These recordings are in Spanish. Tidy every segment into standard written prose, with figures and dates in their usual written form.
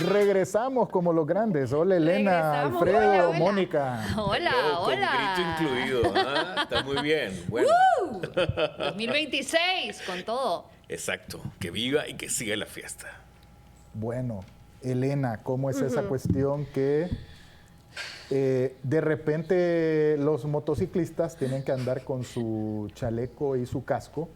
Regresamos como los grandes. Hola Elena, Alfredo, hola, hola. Mónica. Hola, hola. Con grito incluido, ¿ah? Está muy bien. Bueno. 2026, con todo. Exacto. Que viva y que siga la fiesta. Bueno, Elena, ¿cómo es esa cuestión que de repente los motociclistas tienen que andar con su chaleco y su casco?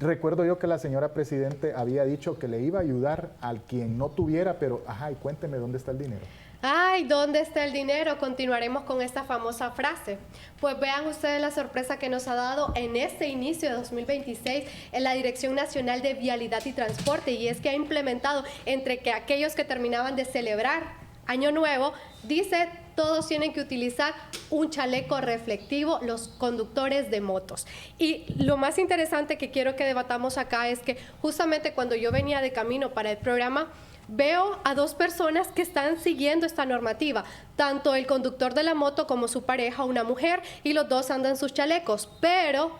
Recuerdo yo que la señora Presidente había dicho que le iba a ayudar al quien no tuviera, pero, y cuénteme dónde está el dinero. Ay, ¿dónde está el dinero? Continuaremos con esta famosa frase. Pues vean ustedes la sorpresa que nos ha dado en este inicio de 2026 en la Dirección Nacional de Vialidad y Transporte, y es que ha implementado entre que aquellos que terminaban de celebrar Año Nuevo, dice todos tienen que utilizar un chaleco reflectivo, los conductores de motos. Y lo más interesante que quiero que debatamos acá es que justamente cuando yo venía de camino para el programa, veo a dos personas que están siguiendo esta normativa, tanto el conductor de la moto como su pareja, una mujer, y los dos andan sus chalecos, pero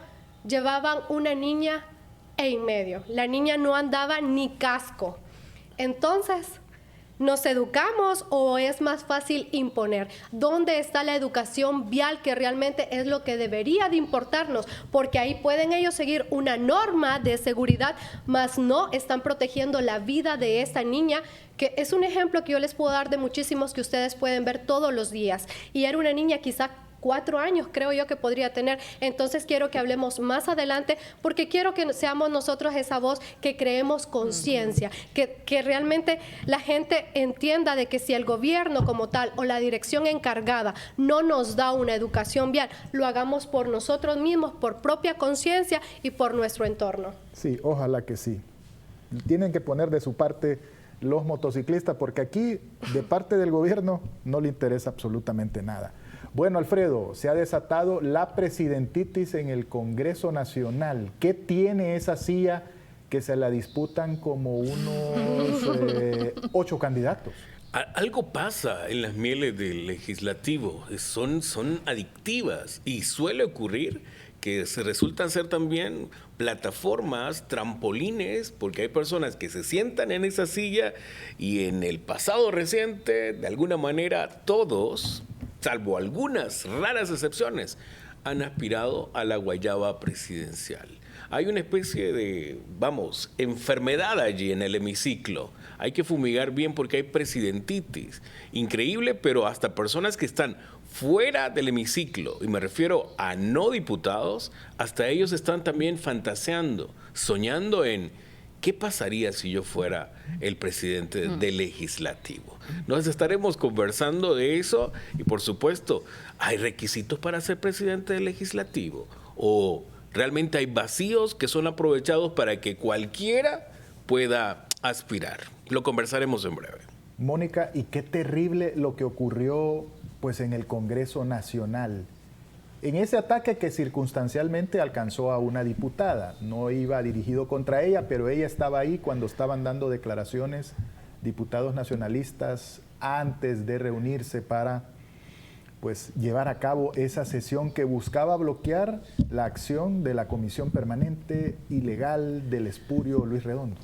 llevaban una niña en medio. La niña no andaba ni casco. Entonces, ¿nos educamos o es más fácil imponer? ¿Dónde está la educación vial, que realmente es lo que debería de importarnos? Porque ahí pueden ellos seguir una norma de seguridad, mas no están protegiendo la vida de esta niña, que es un ejemplo que yo les puedo dar de muchísimos que ustedes pueden ver todos los días. Y era una niña quizá 4 años, creo yo que podría tener. Entonces quiero que hablemos más adelante, porque quiero que seamos nosotros esa voz que creemos conciencia, que realmente la gente entienda de que si el gobierno como tal o la dirección encargada no nos da una educación vial, lo hagamos por nosotros mismos, por propia conciencia y por nuestro entorno. Sí, ojalá que sí. Tienen que poner de su parte los motociclistas, porque aquí de parte del gobierno no le interesa absolutamente nada. Bueno, Alfredo, se ha desatado la presidentitis en el Congreso Nacional. ¿Qué tiene esa silla que se la disputan como unos 8 candidatos? Algo pasa en las mieles del legislativo, son adictivas y suele ocurrir que se resultan ser también plataformas, trampolines, porque hay personas que se sientan en esa silla y en el pasado reciente, de alguna manera, todos, salvo algunas raras excepciones, han aspirado a la guayaba presidencial. Hay una especie de, enfermedad allí en el hemiciclo. Hay que fumigar bien porque hay presidentitis. Increíble, pero hasta personas que están fuera del hemiciclo, y me refiero a no diputados, hasta ellos están también fantaseando, soñando en ¿qué pasaría si yo fuera el presidente del legislativo? Nos estaremos conversando de eso y, por supuesto, ¿hay requisitos para ser presidente del legislativo? ¿O realmente hay vacíos que son aprovechados para que cualquiera pueda aspirar? Lo conversaremos en breve. Mónica, y qué terrible lo que ocurrió pues en el Congreso Nacional. En ese ataque que circunstancialmente alcanzó a una diputada, no iba dirigido contra ella, pero ella estaba ahí cuando estaban dando declaraciones diputados nacionalistas antes de reunirse para pues llevar a cabo esa sesión que buscaba bloquear la acción de la Comisión Permanente Ilegal del Espurio Luis Redondo.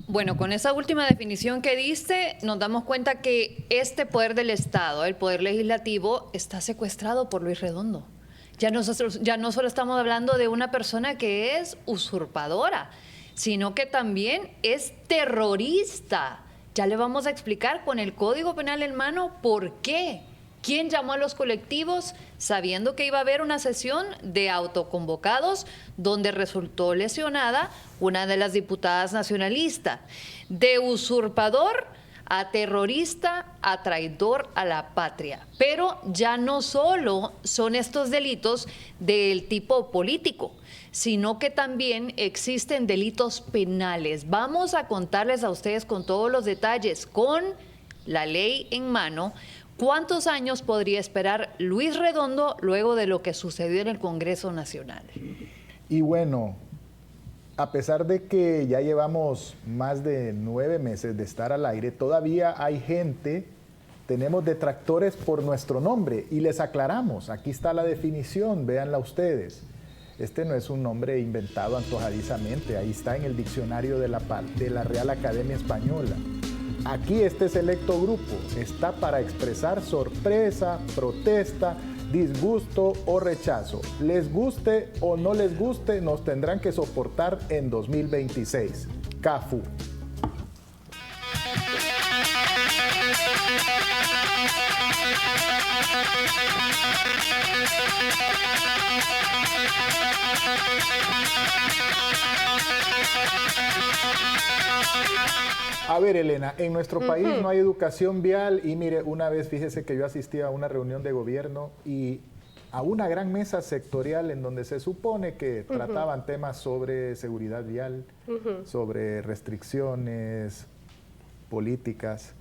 Bueno, con esa última definición que diste, nos damos cuenta que este poder del Estado, el poder legislativo, está secuestrado por Luis Redondo. Ya no solo estamos hablando de una persona que es usurpadora, sino que también es terrorista. Ya le vamos a explicar con el Código Penal en mano por qué. ¿Quién llamó a los colectivos sabiendo que iba a haber una sesión de autoconvocados donde resultó lesionada una de las diputadas nacionalistas? De usurpador a terrorista, a traidor a la patria. Pero ya no solo son estos delitos del tipo político, sino que también existen delitos penales. Vamos a contarles a ustedes con todos los detalles, con la ley en mano, ¿cuántos años podría esperar Luis Redondo luego de lo que sucedió en el Congreso Nacional? Y bueno, a pesar de que ya llevamos más de 9 meses de estar al aire, todavía hay gente, tenemos detractores por nuestro nombre y les aclaramos, aquí está la definición, véanla ustedes. Este no es un nombre inventado antojadizamente, ahí está en el diccionario de la Real Academia Española. Aquí este selecto grupo está para expresar sorpresa, protesta, disgusto o rechazo. Les guste o no les guste, nos tendrán que soportar en 2026. CAFU. A ver, Elena, en nuestro país no hay educación vial y mire, una vez fíjese que yo asistí a una reunión de gobierno y a una gran mesa sectorial en donde se supone que trataban temas sobre seguridad vial, sobre restricciones, políticas.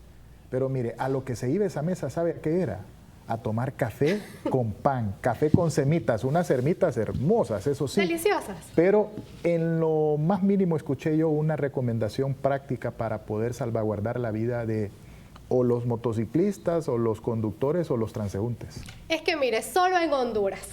Pero mire, a lo que se iba esa mesa, ¿sabe a qué era? A tomar café con pan, café con semitas, unas semitas hermosas, eso sí. Deliciosas. Pero en lo más mínimo escuché yo una recomendación práctica para poder salvaguardar la vida de o los motociclistas, o los conductores, o los transeúntes. Es que mire, solo en Honduras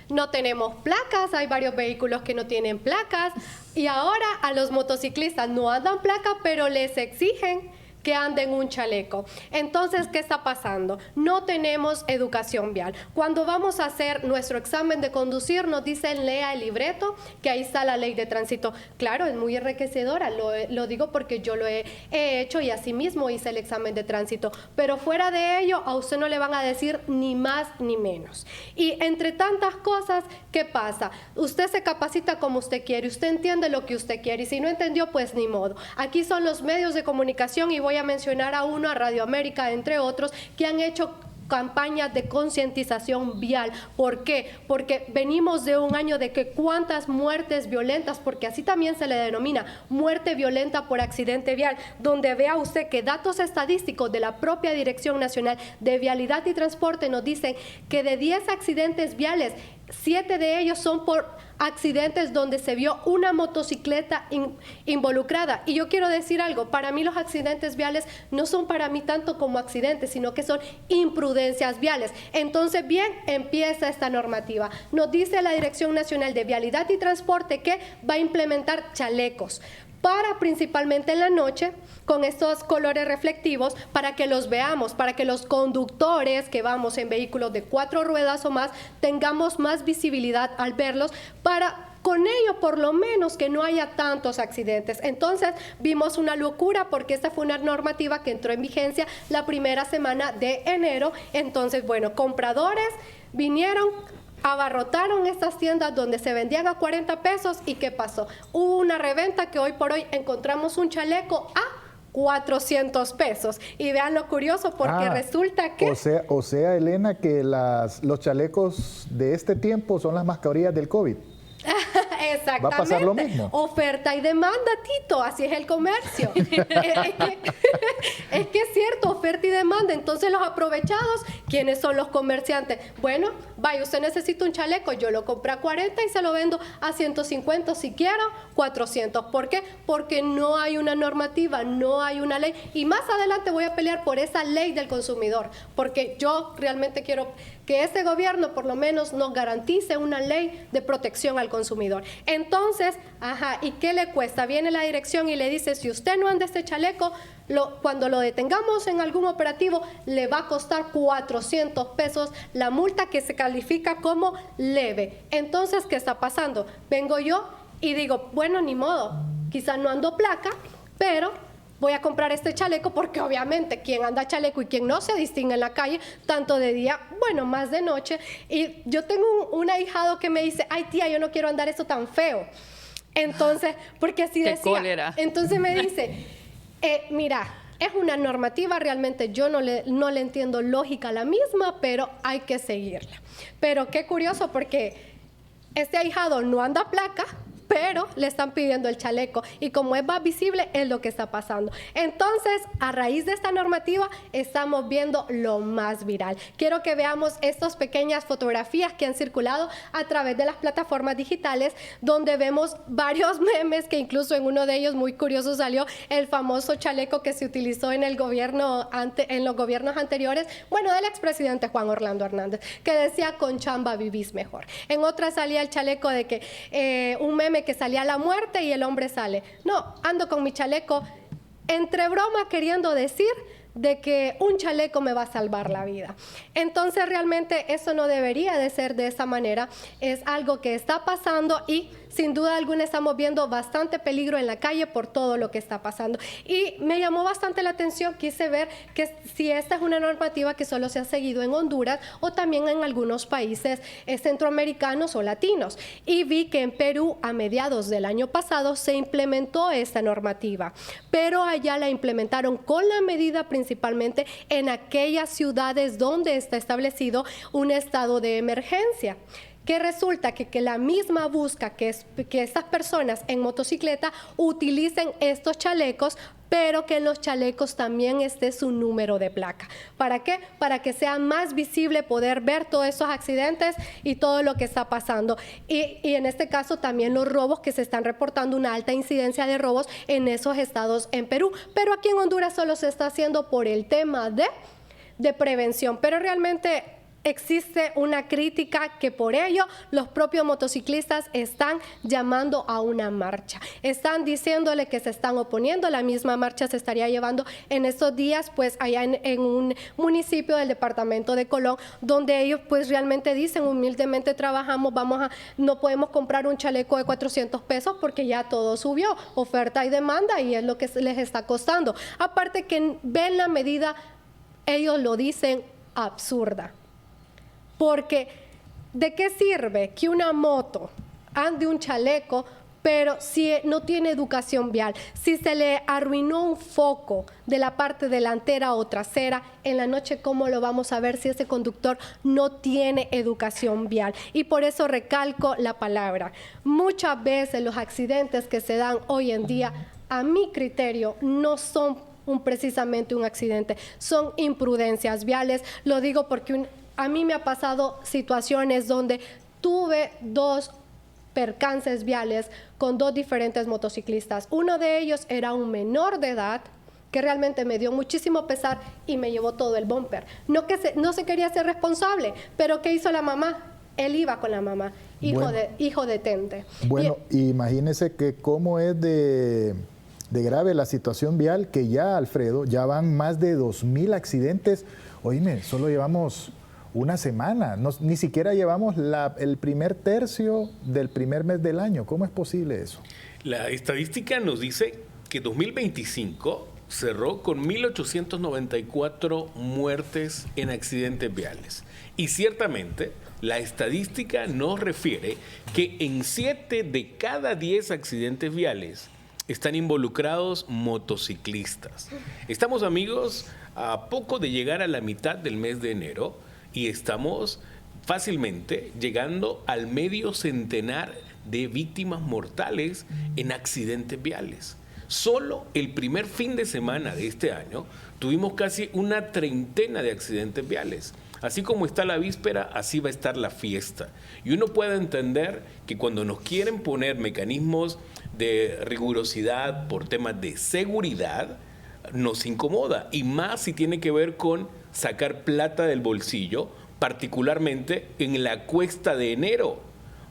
no tenemos placas, hay varios vehículos que no tienen placas, y ahora a los motociclistas no andan placa, pero les exigen que anden un chaleco. Entonces, ¿qué está pasando? No tenemos educación vial. Cuando vamos a hacer nuestro examen de conducir, nos dicen lea el libreto, que ahí está la ley de tránsito. Claro, es muy enriquecedora, lo digo porque yo lo he hecho y asimismo hice el examen de tránsito, pero fuera de ello, a usted no le van a decir ni más ni menos. Y entre tantas cosas, ¿qué pasa? Usted se capacita como usted quiere, usted entiende lo que usted quiere, y si no entendió, pues ni modo. Aquí son los medios de comunicación, y voy a mencionar a uno, a Radio América, entre otros, que han hecho campañas de concientización vial. ¿Por qué? Porque venimos de un año de que cuántas muertes violentas, porque así también se le denomina muerte violenta por accidente vial, donde vea usted que datos estadísticos de la propia Dirección Nacional de Vialidad y Transporte nos dicen que de 10 accidentes viales, 7 de ellos son por accidentes donde se vio una motocicleta involucrada. Y yo quiero decir algo, para mí los accidentes viales no son para mí tanto como accidentes, sino que son imprudencias viales. Entonces, bien, empieza esta normativa. Nos dice la Dirección Nacional de Vialidad y Transporte que va a implementar chalecos para principalmente en la noche, con estos colores reflectivos, para que los veamos, para que los conductores que vamos en vehículos de 4 ruedas o más, tengamos más visibilidad al verlos, para con ello por lo menos que no haya tantos accidentes. Entonces vimos una locura porque esta fue una normativa que entró en vigencia la primera semana de enero. Entonces, bueno, compradores vinieron, abarrotaron estas tiendas donde se vendían a 40 pesos y ¿qué pasó? Hubo una reventa que hoy por hoy encontramos un chaleco a 400 pesos. Y vean lo curioso porque resulta que... O sea, Elena, que los chalecos de este tiempo son las mascarillas del COVID. Exactamente. ¿Va a pasar lo mismo? Oferta y demanda, Tito, así es el comercio. es que es cierto, oferta y demanda. Entonces los aprovechados, ¿quiénes son los comerciantes? Bueno, vaya, usted necesita un chaleco, yo lo compré a 40 y se lo vendo a 150, si quiero, 400. ¿Por qué? Porque no hay una normativa, no hay una ley. Y más adelante voy a pelear por esa ley del consumidor, porque yo realmente quiero que este gobierno por lo menos nos garantice una ley de protección al consumidor. Entonces, ¿y qué le cuesta? Viene la dirección y le dice, si usted no anda este chaleco, cuando lo detengamos en algún operativo, le va a costar 400 pesos la multa, que se califica como leve. Entonces, ¿qué está pasando? Vengo yo y digo, bueno, ni modo, quizás no ando placa, pero voy a comprar este chaleco porque obviamente quien anda chaleco y quien no se distingue en la calle, tanto de día, bueno, más de noche. Y yo tengo un ahijado que me dice, ay tía, yo no quiero andar eso tan feo. Entonces, porque así decía. Cólera. Entonces me dice, mira, es una normativa, realmente yo no le entiendo lógica a la misma, pero hay que seguirla. Pero qué curioso porque este ahijado no anda placa, pero le están pidiendo el chaleco, y como es más visible es lo que está pasando. Entonces, a raíz de esta normativa estamos viendo lo más viral. Quiero que veamos estas pequeñas fotografías que han circulado a través de las plataformas digitales, donde vemos varios memes, que incluso en uno de ellos muy curioso salió el famoso chaleco que se utilizó en el gobierno en los gobiernos anteriores, bueno, del expresidente Juan Orlando Hernández, que decía, con chamba vivís mejor. En otra salía el chaleco de que un meme que salía la muerte y el hombre sale, no, ando con mi chaleco entre broma queriendo decir de que un chaleco me va a salvar la vida. Entonces realmente eso no debería de ser de esa manera, es algo que está pasando y sin duda alguna estamos viendo bastante peligro en la calle por todo lo que está pasando. Y me llamó bastante la atención, quise ver que si esta es una normativa que solo se ha seguido en Honduras o también en algunos países centroamericanos o latinos. Y vi que en Perú a mediados del año pasado se implementó esta normativa, pero allá la implementaron con la medida principalmente en aquellas ciudades donde está establecido un estado de emergencia. Que resulta que la misma busca que estas personas en motocicleta utilicen estos chalecos, pero que en los chalecos también esté su número de placa. ¿Para qué? Para que sea más visible poder ver todos esos accidentes y todo lo que está pasando. Y en este caso también los robos que se están reportando, una alta incidencia de robos en esos estados en Perú. Pero aquí en Honduras solo se está haciendo por el tema de prevención, pero realmente existe una crítica que por ello los propios motociclistas están llamando a una marcha. Están diciéndole que se están oponiendo. La misma marcha se estaría llevando en estos días, pues allá en un municipio del departamento de Colón, donde ellos pues realmente dicen humildemente trabajamos, no podemos comprar un chaleco de 400 pesos porque ya todo subió, oferta y demanda y es lo que les está costando. Aparte que ven la medida, ellos lo dicen absurda. Porque, ¿de qué sirve que una moto ande un chaleco, pero si no tiene educación vial? Si se le arruinó un foco de la parte delantera o trasera, en la noche, ¿cómo lo vamos a ver si ese conductor no tiene educación vial? Y por eso recalco la palabra. Muchas veces los accidentes que se dan hoy en día, a mi criterio, no son precisamente un accidente, son imprudencias viales. Lo digo porque a mí me ha pasado situaciones donde tuve 2 percances viales con 2 diferentes motociclistas. Uno de ellos era un menor de edad que realmente me dio muchísimo pesar y me llevó todo el bumper. No se quería ser responsable, pero ¿qué hizo la mamá? Él iba con la mamá, hijo detente. Bueno, imagínese que cómo es de grave la situación vial, que ya, Alfredo, ya van más de 2,000 accidentes. Oíme, solo llevamos una semana, ni siquiera llevamos el primer tercio del primer mes del año. ¿Cómo es posible eso? La estadística nos dice que 2025 cerró con 1,894 muertes en accidentes viales. Y ciertamente, la estadística nos refiere que en 7 de cada 10 accidentes viales están involucrados motociclistas. Estamos, amigos, a poco de llegar a la mitad del mes de enero y estamos fácilmente llegando al medio centenar de víctimas mortales en accidentes viales. Solo el primer fin de semana de este año tuvimos casi una treintena de accidentes viales. Así como está la víspera, así va a estar la fiesta. Y uno puede entender que cuando nos quieren poner mecanismos de rigurosidad por temas de seguridad, nos incomoda. Y más si tiene que ver con sacar plata del bolsillo, particularmente en la cuesta de enero.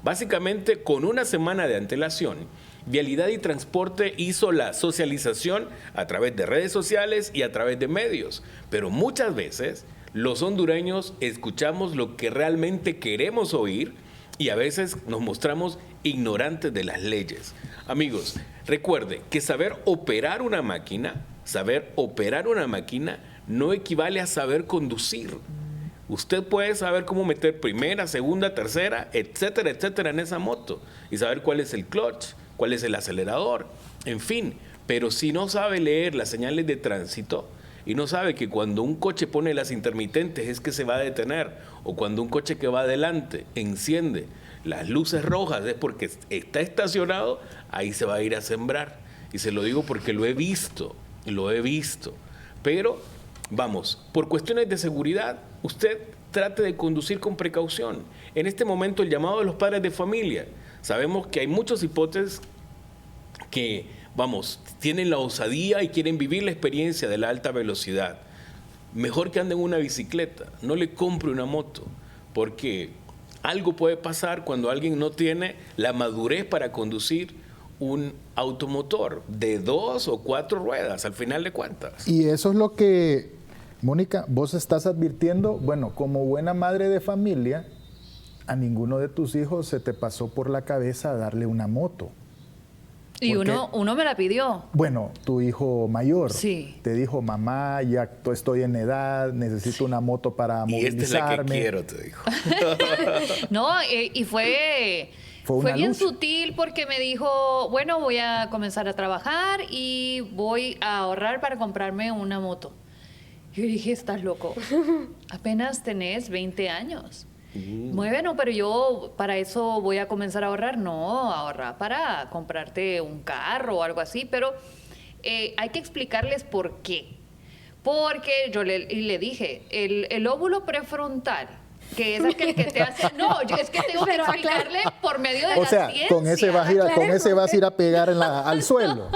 Básicamente, con una semana de antelación, Vialidad y Transporte hizo la socialización a través de redes sociales y a través de medios. Pero muchas veces los hondureños escuchamos lo que realmente queremos oír y a veces nos mostramos ignorantes de las leyes. Amigos, recuerde que saber operar una máquina no equivale a saber conducir. Usted puede saber cómo meter primera, segunda, tercera, etcétera, etcétera en esa moto y saber cuál es el clutch, cuál es el acelerador, en fin. Pero si no sabe leer las señales de tránsito y no sabe que cuando un coche pone las intermitentes es que se va a detener, o cuando un coche que va adelante enciende las luces rojas es porque está estacionado, ahí se va a ir a sembrar. Y se lo digo porque lo he visto. Pero vamos, por cuestiones de seguridad, usted trate de conducir con precaución. En este momento, el llamado de los padres de familia. Sabemos que hay muchos hipotes que, tienen la osadía y quieren vivir la experiencia de la alta velocidad. Mejor que anden en una bicicleta, no le compre una moto, porque algo puede pasar cuando alguien no tiene la madurez para conducir un automotor de 2 o 4 ruedas, al final de cuentas. Y eso es lo que, Mónica, vos estás advirtiendo, bueno, como buena madre de familia, a ninguno de tus hijos se te pasó por la cabeza darle una moto. Y uno me la pidió. Bueno, tu hijo mayor Sí. te dijo, mamá, ya estoy en edad, necesito una moto para Y esta es la que movilizarme. quiero, te dijo. No, y fue una bien lucha. sutil porque me dijo, bueno, voy a comenzar a trabajar y voy a ahorrar para comprarme una moto. Yo dije, estás loco. Apenas tenés 20 años. Muy bueno, pero yo para eso voy a comenzar a ahorrar. No, ahorrar para comprarte un carro o algo así, pero hay que explicarles por qué. Porque yo le dije, el óvulo prefrontal, que es aquel que te hace... No, es que tengo que explicarle por medio de O la sea, ciencia. con ese vas a ir a pegar al suelo.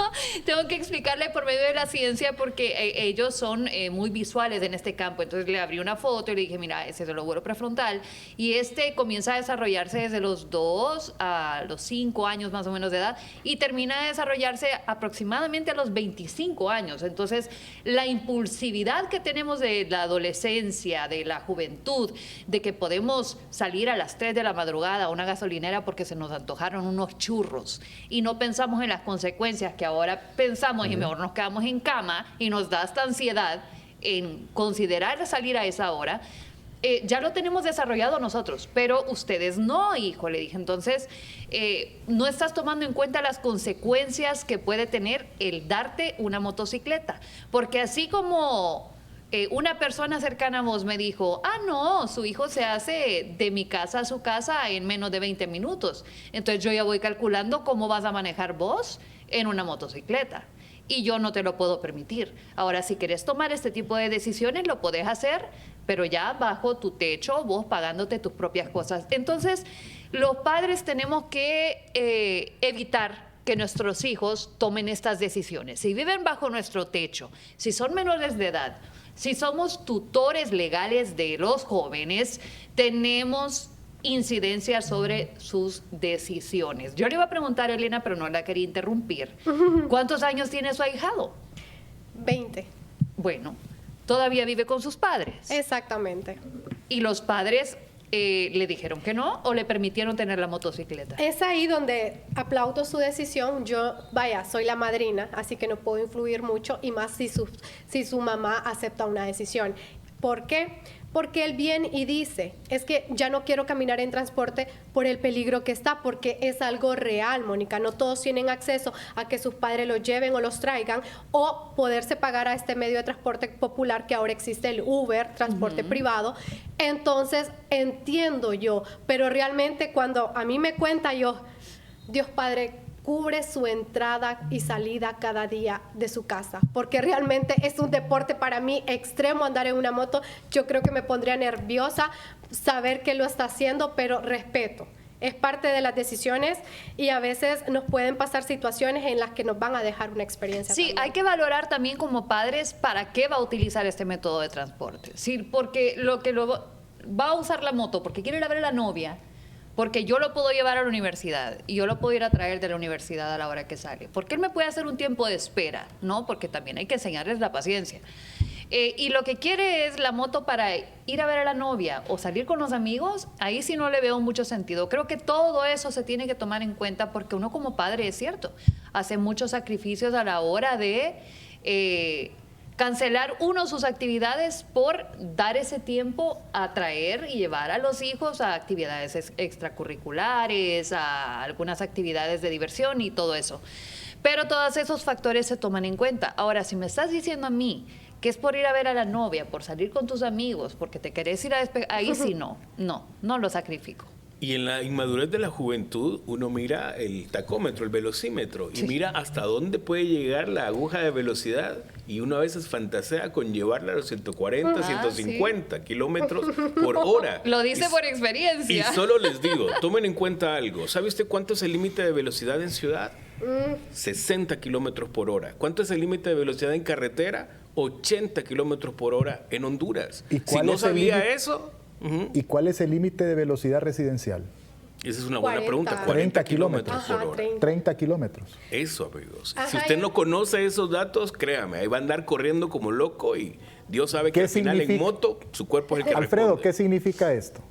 Tengo que explicarle por medio de la ciencia porque ellos son muy visuales en este campo. Entonces le abrí una foto y le dije, mira, ese es el lóbulo prefrontal. Y este comienza a desarrollarse desde los 2 a los 5 años más o menos de edad y termina de desarrollarse aproximadamente a los 25 años. Entonces, la impulsividad que tenemos de la adolescencia, de la juventud, de que podemos salir a las 3 de la madrugada a una gasolinera porque se nos antojaron unos churros y no pensamos en las consecuencias que ahora pensamos y mejor nos quedamos en cama y nos da esta ansiedad en considerar salir a esa hora, ya lo tenemos desarrollado nosotros, pero ustedes no, hijo, le dije. Entonces, no estás tomando en cuenta las consecuencias que puede tener el darte una motocicleta, porque así como... una persona cercana a vos me dijo, no, su hijo se hace de mi casa a su casa en menos de 20 minutos. Entonces yo ya voy calculando cómo vas a manejar vos en una motocicleta. Y yo no te lo puedo permitir. Ahora, si querés tomar este tipo de decisiones, lo podés hacer, pero ya bajo tu techo, vos pagándote tus propias cosas. Entonces, los padres tenemos que evitar que nuestros hijos tomen estas decisiones. Si viven bajo nuestro techo, si son menores de edad, si somos tutores legales de los jóvenes, tenemos incidencia sobre sus decisiones. Yo le iba a preguntar a Elena, pero no la quería interrumpir. ¿Cuántos años tiene su ahijado? 20. Bueno, todavía vive con sus padres. Exactamente. ¿Y los padres le dijeron que no o le permitieron tener la motocicleta? Es ahí donde aplaudo su decisión. Yo, soy la madrina, así que no puedo influir mucho, y más si su mamá acepta una decisión. ¿Por qué? Porque él viene y dice, es que ya no quiero caminar en transporte por el peligro que está, porque es algo real, Mónica. No todos tienen acceso a que sus padres los lleven o los traigan, o poderse pagar a este medio de transporte popular que ahora existe, el Uber, transporte privado. Entonces, entiendo yo, pero realmente cuando a mí me cuenta yo, Dios Padre, cubre su entrada y salida cada día de su casa, porque realmente es un deporte para mí extremo andar en una moto. Yo creo que me pondría nerviosa saber que lo está haciendo, pero respeto. Es parte de las decisiones y a veces nos pueden pasar situaciones en las que nos van a dejar una experiencia. Sí, también. hay que valorar también como padres para qué va a utilizar este método de transporte. Sí, porque lo que va a usar la moto porque quiere ir a ver a la novia, porque yo lo puedo llevar a la universidad y yo lo puedo ir a traer de la universidad a la hora que sale. Porque él me puede hacer un tiempo de espera, ¿no? Porque también hay que enseñarles la paciencia. Y lo que quiere es la moto para ir a ver a la novia o salir con los amigos, ahí sí no le veo mucho sentido. Creo que todo eso se tiene que tomar en cuenta porque uno como padre, es cierto, hace muchos sacrificios a la hora de cancelar sus actividades por dar ese tiempo a traer y llevar a los hijos a actividades extracurriculares, a algunas actividades de diversión y todo eso. Pero todos esos factores se toman en cuenta. Ahora, si me estás diciendo a mí que es por ir a ver a la novia, por salir con tus amigos, porque te querés ir a ahí sí no lo sacrifico. Y en la inmadurez de la juventud, uno mira el tacómetro, el velocímetro, y mira hasta dónde puede llegar la aguja de velocidad. Y uno a veces fantasea con llevarla a los 140, 150 kilómetros por hora. Lo dice por experiencia. Y solo les digo, tomen en cuenta algo. ¿Sabe usted cuánto es el límite de velocidad en ciudad? 60 kilómetros por hora. ¿Cuánto es el límite de velocidad en carretera? 80 kilómetros por hora en Honduras. ¿Y si no sabía eso... ¿Y cuál es el límite de velocidad residencial? Esa es una buena 40. pregunta. 40 40 kilómetros. kilómetros por Ajá, hora. 30. 30 kilómetros. Eso, amigos. Ajá, Si usted y- no conoce esos datos, créame, ahí va a andar corriendo como loco y Dios sabe que ¿Qué al final en significa? moto su cuerpo es el que Alfredo, responde. ¿qué significa esto?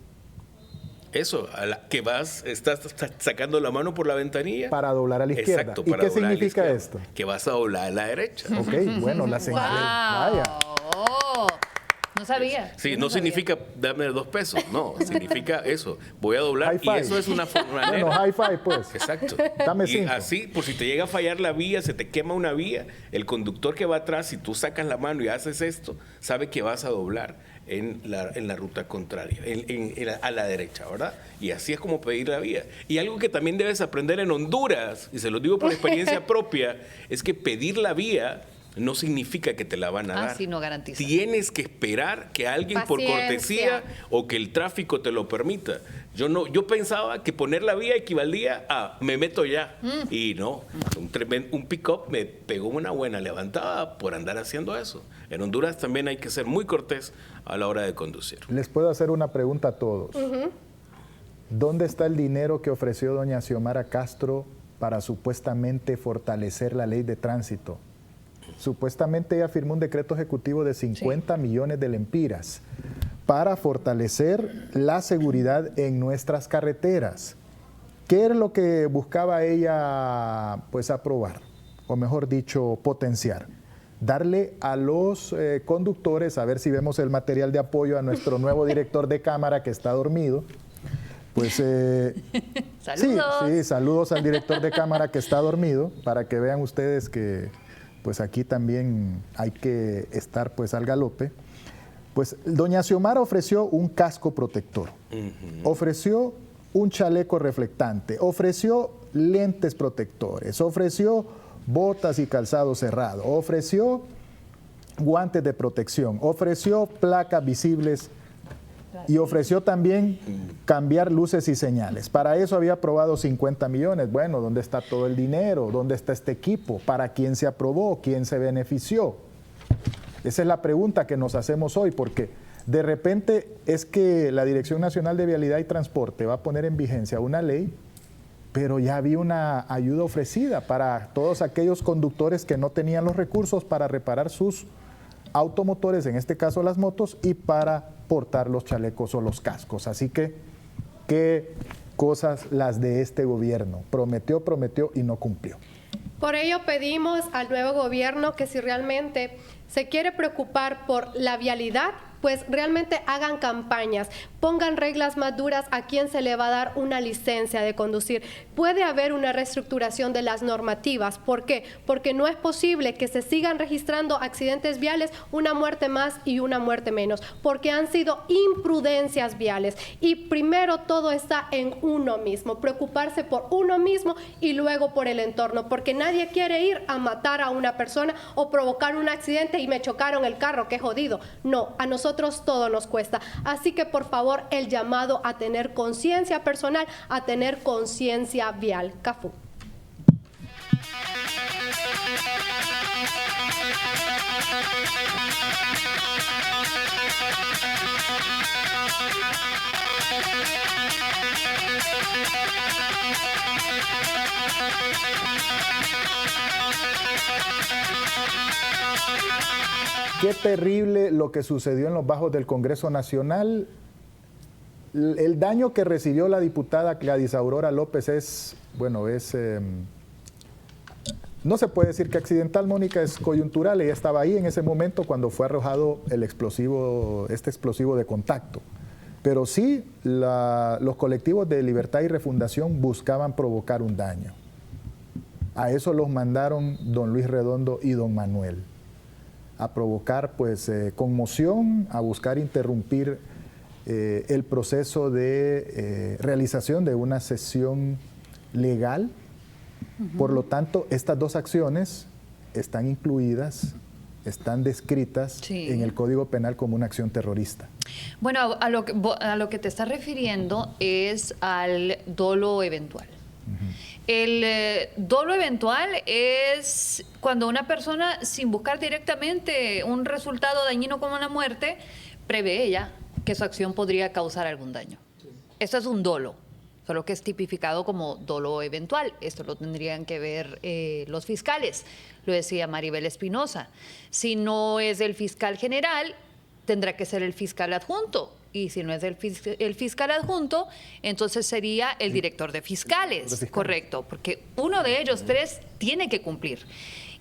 Eso, que estás sacando la mano por la ventanilla. Para doblar a la izquierda. Exacto, ¿Y para qué doblar a la significa izquierda. esto? Que vas a doblar a la derecha. Ok, bueno, la señal. Vaya. ¡Wow! No sabía. Sí, Yo no sabía. significa dame 2 pesos, no, significa eso. Voy a doblar High y five. eso es una manera. Bueno, high five, pues. Exacto. Dame Y 5. así, por si te llega a fallar la vía, se te quema una vía, el conductor que va atrás, si tú sacas la mano y haces esto, sabe que vas a doblar en la ruta contraria, a la derecha, ¿verdad? Y así es como pedir la vía. Y algo que también debes aprender en Honduras, y se lo digo por experiencia propia, es que pedir la vía no significa que te la van a dar. Sí, no garantiza. Tienes que esperar que alguien por Paciencia. cortesía o que el tráfico te lo permita. Yo pensaba que poner la vía equivalía a me meto ya. Y no, un pick-up me pegó una buena levantada por andar haciendo eso. En Honduras también hay que ser muy cortés a la hora de conducir. Les puedo hacer una pregunta a todos. ¿Dónde está el dinero que ofreció doña Xiomara Castro para supuestamente fortalecer la ley de tránsito? Supuestamente ella firmó un decreto ejecutivo de 50 millones de lempiras para fortalecer la seguridad en nuestras carreteras. ¿Qué era lo que buscaba ella pues aprobar? O mejor dicho, potenciar. Darle a los conductores, a ver si vemos el material de apoyo a nuestro nuevo director de cámara que está dormido. Pues Saludos. Sí, saludos al director de cámara que está dormido, para que vean ustedes que pues aquí también hay que estar pues al galope. Pues doña Xiomara ofreció un casco protector, ofreció un chaleco reflectante, ofreció lentes protectores, ofreció botas y calzado cerrado, ofreció guantes de protección, ofreció placas visibles y ofreció también cambiar luces y señales. Para eso había aprobado 50 millones. Bueno, ¿dónde está todo el dinero? ¿Dónde está este equipo? ¿Para quién se aprobó? ¿Quién se benefició? Esa es la pregunta que nos hacemos hoy, porque de repente es que la Dirección Nacional de Vialidad y Transporte va a poner en vigencia una ley, pero ya había una ayuda ofrecida para todos aquellos conductores que no tenían los recursos para reparar sus automotores, en este caso las motos, y para portar los chalecos o los cascos. Así que, qué cosas las de este gobierno. Prometió y no cumplió. Por ello pedimos al nuevo gobierno que si realmente se quiere preocupar por la vialidad, pues realmente hagan campañas, pongan reglas más duras a quien se le va a dar una licencia de conducir. Puede haber una reestructuración de las normativas. ¿Por qué? Porque no es posible que se sigan registrando accidentes viales, una muerte más y una muerte menos, porque han sido imprudencias viales. Y primero todo está en uno mismo, preocuparse por uno mismo y luego por el entorno, porque nadie quiere ir a matar a una persona o provocar un accidente y me chocaron el carro, qué jodido. No, a nosotros todo nos cuesta. Así que por favor, el llamado a tener conciencia personal, a tener conciencia vial. Cafú. Qué terrible lo que sucedió en los bajos del Congreso Nacional. El daño que recibió la diputada Gladys Aurora López es, bueno, no se puede decir que accidental, Mónica, es coyuntural. Ella estaba ahí en ese momento cuando fue arrojado el explosivo, este explosivo de contacto. Pero sí, los colectivos de Libertad y Refundación buscaban provocar un daño. A eso los mandaron don Luis Redondo y don Manuel, a provocar pues conmoción, a buscar interrumpir el proceso de realización de una sesión legal. Por lo tanto, estas dos acciones están incluidas, están descritas en el Código Penal como una acción terrorista. Bueno, a lo que te estás refiriendo es al dolo eventual. El dolo eventual es cuando una persona, sin buscar directamente un resultado dañino como la muerte, prevé ya que su acción podría causar algún daño. Eso es un dolo. solo que es tipificado como dolo eventual. Esto lo tendrían que ver los fiscales, lo decía Maribel Espinosa. Si no es el fiscal general, tendrá que ser el fiscal adjunto. Y si no es el fiscal adjunto, entonces sería el director de fiscales. Correcto, porque uno de ellos tres tiene que cumplir.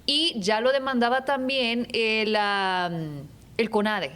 Y ya lo demandaba también el CONADE,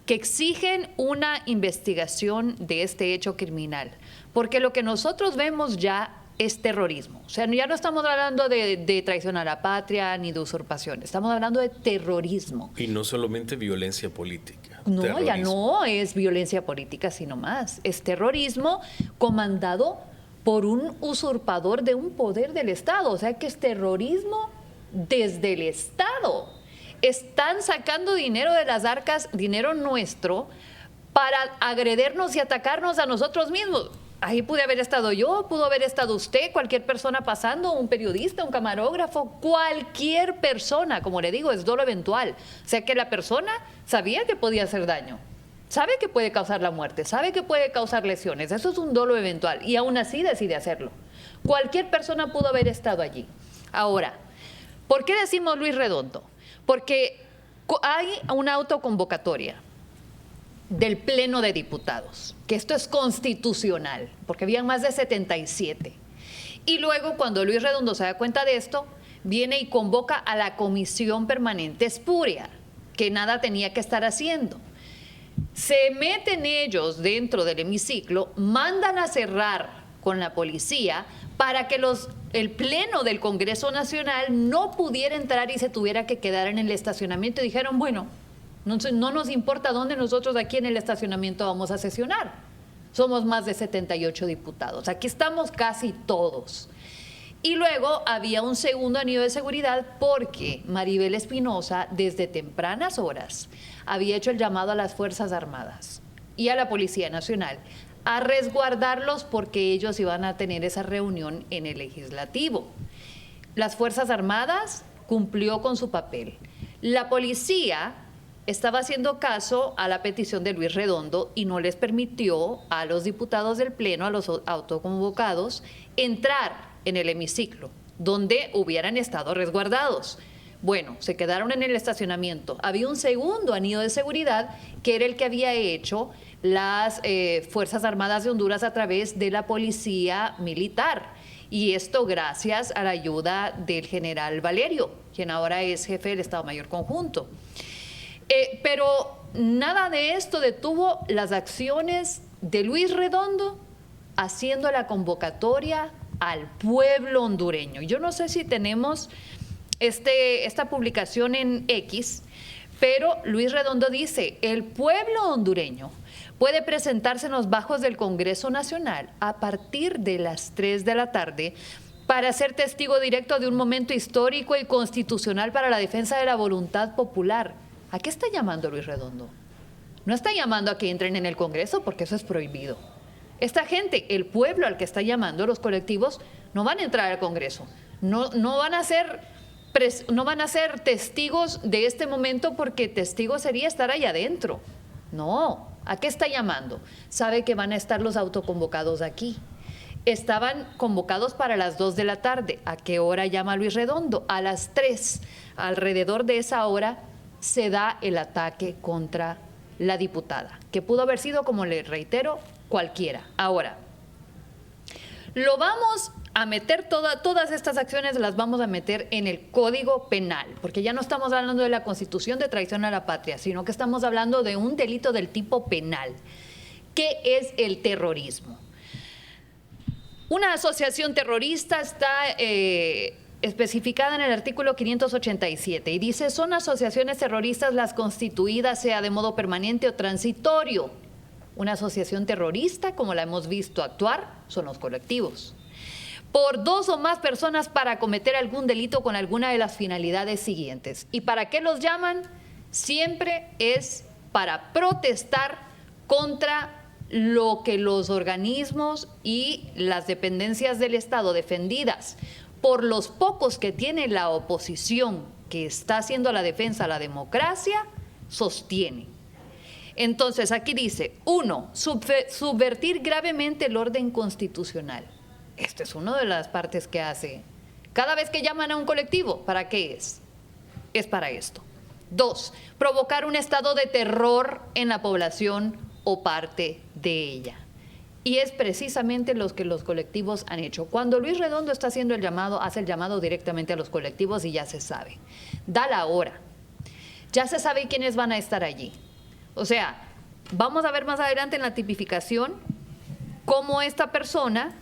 que exigen una investigación de este hecho criminal, porque lo que nosotros vemos ya es terrorismo. O sea, ya no estamos hablando de traición a la patria ni de usurpación, estamos hablando de terrorismo. Y no solamente violencia política. No, terrorismo. Ya no es violencia política, sino más. Es terrorismo comandado por un usurpador de un poder del Estado. O sea, que es terrorismo desde el Estado. Están sacando dinero de las arcas, dinero nuestro, para agredernos y atacarnos a nosotros mismos. Ahí pude haber estado yo, pudo haber estado usted, cualquier persona pasando, un periodista, un camarógrafo, cualquier persona, como le digo, es dolo eventual. O sea que la persona sabía que podía hacer daño, sabe que puede causar la muerte, sabe que puede causar lesiones, eso es un dolo eventual y aún así decide hacerlo. Cualquier persona pudo haber estado allí. Ahora, ¿por qué decimos Luis Redondo? Porque hay una autoconvocatoria del Pleno de Diputados, que esto es constitucional, porque habían más de 77. Y luego, cuando Luis Redondo se da cuenta de esto, viene y convoca a la Comisión Permanente Espuria, que nada tenía que estar haciendo. Se meten ellos dentro del hemiciclo, mandan a cerrar con la policía para que el Pleno del Congreso Nacional no pudiera entrar y se tuviera que quedar en el estacionamiento. Y dijeron, bueno, no nos importa dónde, nosotros aquí en el estacionamiento vamos a sesionar. Somos más de 78 diputados. Aquí estamos casi todos. Y luego había un segundo anillo de seguridad porque Maribel Espinosa, desde tempranas horas, había hecho el llamado a las Fuerzas Armadas y a la Policía Nacional a resguardarlos porque ellos iban a tener esa reunión en el Legislativo. Las Fuerzas Armadas cumplió con su papel. La policía estaba haciendo caso a la petición de Luis Redondo y no les permitió a los diputados del Pleno, a los autoconvocados, entrar en el hemiciclo, donde hubieran estado resguardados. Bueno, se quedaron en el estacionamiento. Había un segundo anillo de seguridad, que era el que había hecho las Fuerzas Armadas de Honduras a través de la Policía Militar. Y esto gracias a la ayuda del general Valerio, quien ahora es jefe del Estado Mayor Conjunto. Pero nada de esto detuvo las acciones de Luis Redondo haciendo la convocatoria al pueblo hondureño. Yo no sé si tenemos esta publicación en X, pero Luis Redondo dice, el pueblo hondureño puede presentarse en los bajos del Congreso Nacional a partir de las 3 de la tarde para ser testigo directo de un momento histórico y constitucional para la defensa de la voluntad popular. ¿A qué está llamando Luis Redondo? No está llamando a que entren en el Congreso porque eso es prohibido. Esta gente, el pueblo al que está llamando, los colectivos, no van a entrar al Congreso. No van a ser testigos de este momento porque testigo sería estar allá adentro. No, ¿a qué está llamando? Sabe que van a estar los autoconvocados aquí. Estaban convocados para las 2 de la tarde. ¿A qué hora llama Luis Redondo? A las 3. Alrededor de esa hora se da el ataque contra la diputada, que pudo haber sido, como le reitero, cualquiera. Ahora, lo vamos a meter, todas estas acciones las vamos a meter en el Código Penal, porque ya no estamos hablando de la Constitución de traición a la patria, sino que estamos hablando de un delito del tipo penal, que es el terrorismo. Una asociación terrorista está especificada en el artículo 587 y dice, son asociaciones terroristas las constituidas sea de modo permanente o transitorio. Una asociación terrorista, como la hemos visto actuar, son los colectivos. Por 2 o más personas para cometer algún delito con alguna de las finalidades siguientes. ¿Y para qué los llaman? Siempre es para protestar contra lo que los organismos y las dependencias del Estado defendidas por los pocos que tiene la oposición que está haciendo la defensa a la democracia, sostiene. Entonces, aquí dice, 1, subvertir gravemente el orden constitucional. Esta es una de las partes que hace. Cada vez que llaman a un colectivo, ¿para qué es? Es para esto. 2, provocar un estado de terror en la población o parte de ella. Y es precisamente lo que los colectivos han hecho. Cuando Luis Redondo está haciendo el llamado, hace el llamado directamente a los colectivos y ya se sabe. Da la hora. Ya se sabe quiénes van a estar allí. O sea, vamos a ver más adelante en la tipificación cómo esta persona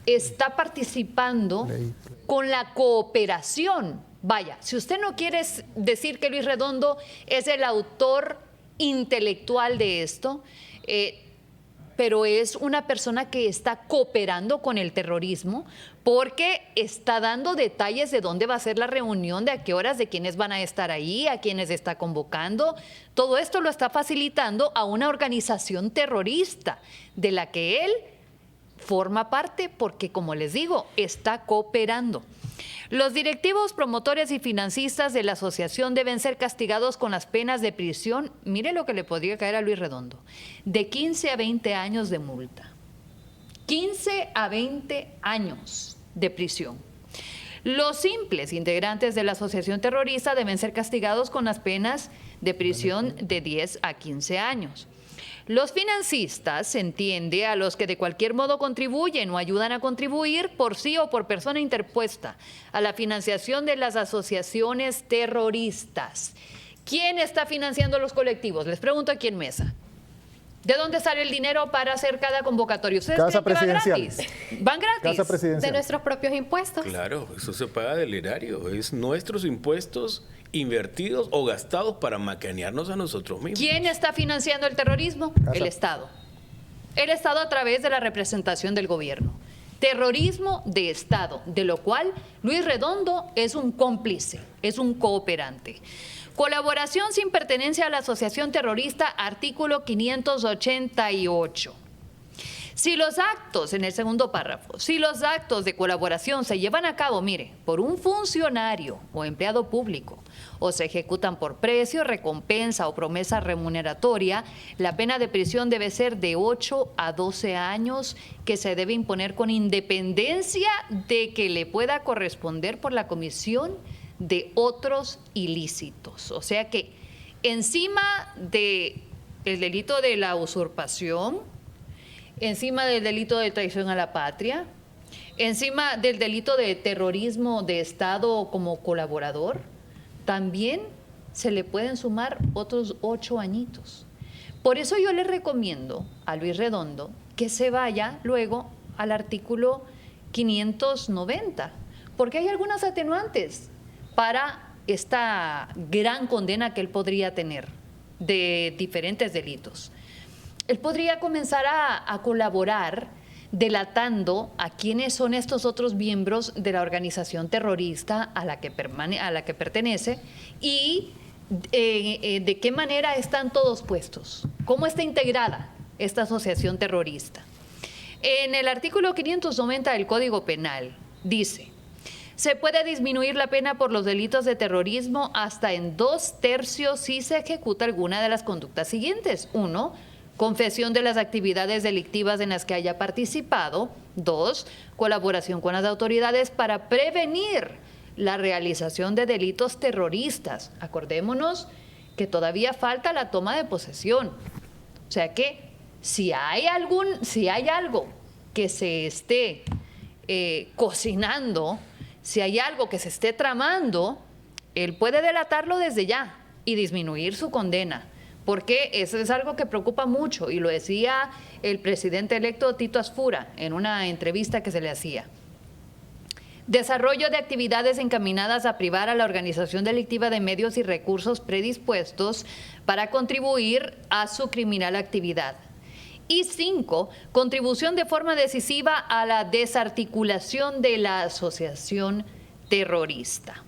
está participando con la cooperación. Vaya, si usted no quiere decir que Luis Redondo es el autor intelectual de esto, pero es una persona que está cooperando con el terrorismo porque está dando detalles de dónde va a ser la reunión, de a qué horas, de quiénes van a estar ahí, a quiénes está convocando. Todo esto lo está facilitando a una organización terrorista de la que él forma parte porque, como les digo, está cooperando. Los directivos, promotores y financistas de la asociación deben ser castigados con las penas de prisión. Mire lo que le podría caer a Luis Redondo. De 15 a 20 años de multa. 15 a 20 años de prisión. Los simples integrantes de la asociación terrorista deben ser castigados con las penas de prisión de 10 a 15 años. Los financistas, se entiende, a los que de cualquier modo contribuyen o ayudan a contribuir por sí o por persona interpuesta a la financiación de las asociaciones terroristas. ¿Quién está financiando los colectivos? Les pregunto aquí en mesa. ¿De dónde sale el dinero para hacer cada convocatoria? ¿Ustedes Casa creen que presidencial. van gratis? ¿Van gratis? Casa presidencial. De nuestros propios impuestos. Claro, eso se paga del erario. Es nuestros impuestos invertidos o gastados para macanearnos a nosotros mismos. ¿Quién está financiando el terrorismo? El Estado. El Estado a través de la representación del gobierno. Terrorismo de Estado, de lo cual Luis Redondo es un cómplice, es un cooperante. Colaboración sin pertenencia a la asociación terrorista, artículo 588. Si los actos, en el segundo párrafo, si los actos de colaboración se llevan a cabo, mire, por un funcionario o empleado público, o se ejecutan por precio, recompensa o promesa remuneratoria, la pena de prisión debe ser de 8 a 12 años, que se debe imponer con independencia de que le pueda corresponder por la comisión de otros ilícitos. O sea que encima del delito de la usurpación, encima del delito de traición a la patria, encima del delito de terrorismo de Estado como colaborador, también se le pueden sumar otros 8 añitos. Por eso yo le recomiendo a Luis Redondo que se vaya luego al artículo 590, porque hay algunas atenuantes para esta gran condena que él podría tener de diferentes delitos. Él podría comenzar a colaborar delatando a quiénes son estos otros miembros de la organización terrorista a la que pertenece y de qué manera están todos puestos, cómo está integrada esta asociación terrorista. En el artículo 590 del Código Penal dice: se puede disminuir la pena por los delitos de terrorismo hasta en 2/3 si se ejecuta alguna de las conductas siguientes. 1, confesión de las actividades delictivas en las que haya participado. 2, colaboración con las autoridades para prevenir la realización de delitos terroristas. Acordémonos que todavía falta la toma de posesión. O sea que si hay algo que se esté cocinando, si hay algo que se esté tramando, él puede delatarlo desde ya y disminuir su condena, porque eso es algo que preocupa mucho, y lo decía el presidente electo Tito Asfura en una entrevista que se le hacía. Desarrollo de actividades encaminadas a privar a la organización delictiva de medios y recursos predispuestos para contribuir a su criminal actividad. Y 5, contribución de forma decisiva a la desarticulación de la asociación terrorista.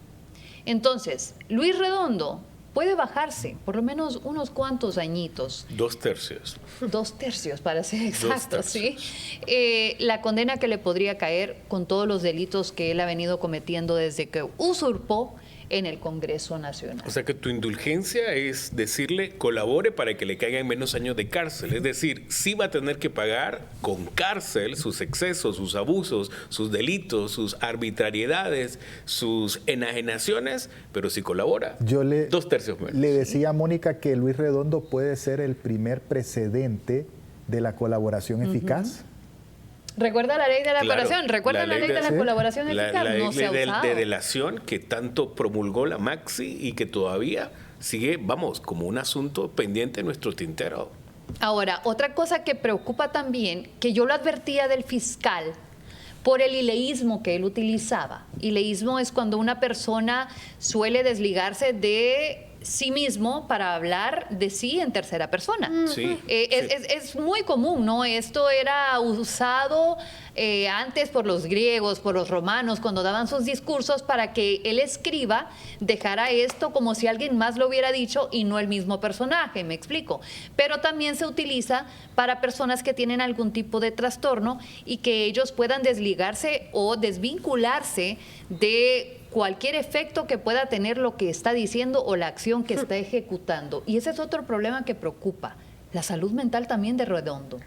Entonces, Luis Redondo puede bajarse por lo menos unos cuantos añitos. 2/3. 2/3 para ser exacto, 2/3. ¿sí? La condena que le podría caer con todos los delitos que él ha venido cometiendo desde que usurpó en el Congreso Nacional. O sea que tu indulgencia es decirle colabore para que le caigan menos años de cárcel. Es decir, sí va a tener que pagar con cárcel sus excesos, sus abusos, sus delitos, sus arbitrariedades, sus enajenaciones, pero si colabora, 2/3 menos. Le decía a Mónica que Luis Redondo puede ser el primer precedente de la colaboración eficaz. ¿Recuerda la ley de la cooperación? ¿Recuerda la ley de la colaboración La eficaz? No se ha usado. de delación que tanto promulgó la Maxi y que todavía sigue, vamos, como un asunto pendiente en nuestro tintero. Ahora, otra cosa que preocupa también, que yo lo advertía del fiscal por el ileísmo que él utilizaba. Ileísmo es cuando una persona suele desligarse de sí mismo para hablar de sí en tercera persona. Sí, Es muy común, ¿no? Esto era usado antes por los griegos, por los romanos, cuando daban sus discursos para que el escriba dejara esto como si alguien más lo hubiera dicho y no el mismo personaje, me explico. Pero también se utiliza para personas que tienen algún tipo de trastorno y que ellos puedan desligarse o desvincularse de cualquier efecto que pueda tener lo que está diciendo o la acción que está ejecutando. Y ese es otro problema que preocupa, la salud mental también de Redondo.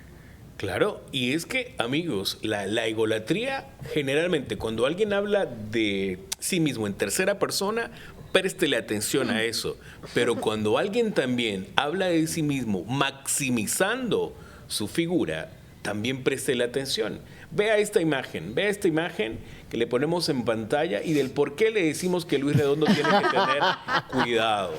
Claro, y es que, amigos, la egolatría, generalmente, cuando alguien habla de sí mismo en tercera persona, préstele atención a eso. Pero cuando alguien también habla de sí mismo maximizando su figura, también préstele atención. Vea esta imagen que le ponemos en pantalla y del por qué le decimos que Luis Redondo tiene que tener cuidado.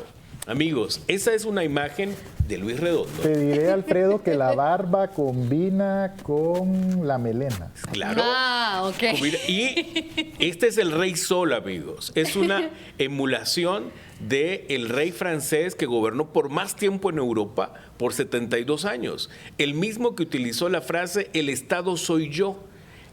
Amigos, esa es una imagen de Luis Redondo. Te diré, Alfredo, que la barba combina con la melena. Claro. Ah, ok. Y este es el Rey Sol, amigos. Es una emulación del rey francés que gobernó por más tiempo en Europa, por 72 años. El mismo que utilizó la frase, el Estado soy yo.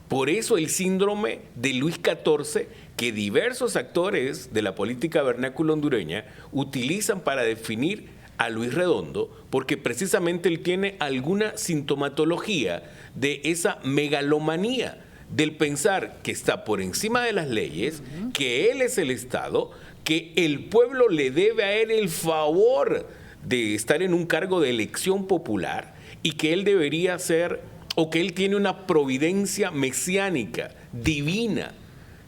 Por eso el síndrome de Luis XIV, que diversos actores de la política vernácula hondureña utilizan para definir a Luis Redondo, porque precisamente él tiene alguna sintomatología de esa megalomanía, del pensar que está por encima de las leyes, que él es el Estado, que el pueblo le debe a él el favor de estar en un cargo de elección popular y que él debería ser, o que él tiene una providencia mesiánica, divina,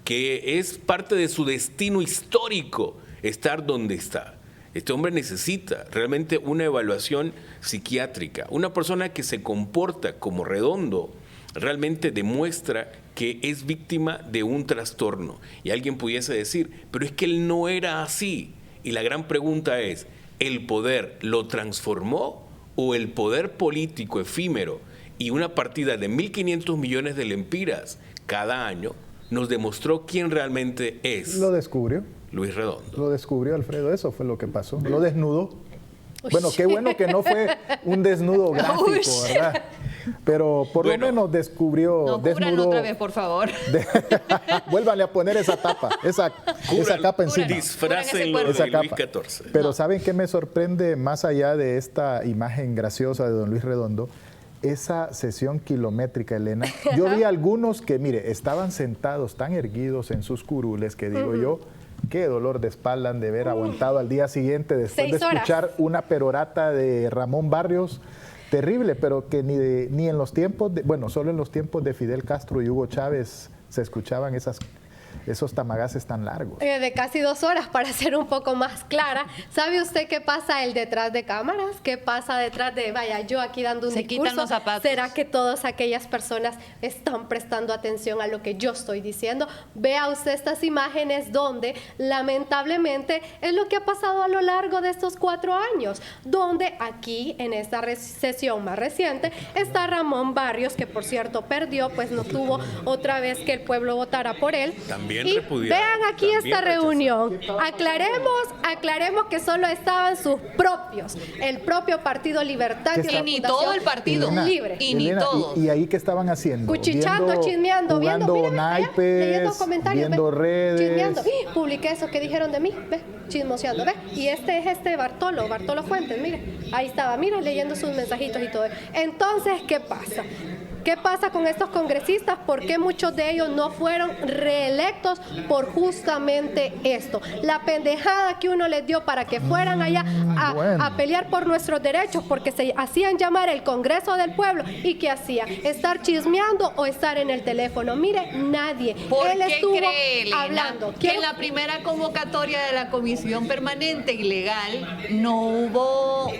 que es parte de su destino histórico estar donde está. Este hombre necesita realmente una evaluación psiquiátrica. Una persona que se comporta como Redondo realmente demuestra que es víctima de un trastorno. Y alguien pudiese decir, pero es que él no era así. Y la gran pregunta es, ¿el poder lo transformó o el poder político efímero y una partida de 1.500 millones de lempiras cada año nos demostró quién realmente es? Lo descubrió. Luis Redondo. Lo descubrió, Alfredo, eso fue lo que pasó. Lo desnudó. Bueno, qué bueno que no fue un desnudo gráfico, ¿verdad? Pero por lo menos descubrió. No, cúbranlo otra vez, por favor. Vuélvanle a poner esa tapa, esa capa encima. Disfrácenlo de Luis XIV. Pero ¿saben qué me sorprende más allá de esta imagen graciosa de don Luis Redondo? Esa sesión kilométrica, Elena. Yo vi algunos que, mire, estaban sentados tan erguidos en sus curules que digo yo, qué dolor de espalda han de haber aguantado al día siguiente después de escuchar una perorata de Ramón Barrios terrible, pero que ni en los tiempos, solo en los tiempos de Fidel Castro y Hugo Chávez se escuchaban esos tamagaces tan largos. De casi 2 horas, para ser un poco más clara. ¿Sabe usted qué pasa el detrás de cámaras? ¿Qué pasa detrás de, vaya, yo aquí dando un discurso? Quitan los zapatos. ¿Será que todas aquellas personas están prestando atención a lo que yo estoy diciendo? Vea usted estas imágenes donde, lamentablemente, es lo que ha pasado a lo largo de estos 4 años, donde aquí, en esta sesión más reciente, está Ramón Barrios, que por cierto perdió, pues no tuvo otra vez que el pueblo votara por él. También y vean aquí esta reunión. Aclaremos que solo estaban sus propios, el propio Partido Libertad y ni todo el partido libre. ¿Y ahí qué estaban haciendo? Cuchichando, chismeando, jugando naipes, leyendo comentarios, viendo redes. Chismeando. Publiqué eso que dijeron de mí, ve. chismoseando, ¿ves? Y este es Bartolo Fuentes, mire, ahí estaba, mira, leyendo sus mensajitos y todo. Entonces, ¿qué pasa? ¿Qué pasa con estos congresistas? ¿Por qué muchos de ellos no fueron reelectos por justamente esto? La pendejada que uno les dio para que fueran allá a pelear por nuestros derechos, porque se hacían llamar el Congreso del Pueblo. ¿Y qué hacían? ¿Estar chismeando o estar en el teléfono? Mire, nadie. ¿Por Él qué estuvo cree, Elena, hablando. que en la primera convocatoria de la Comisión Permanente y Legal no hubo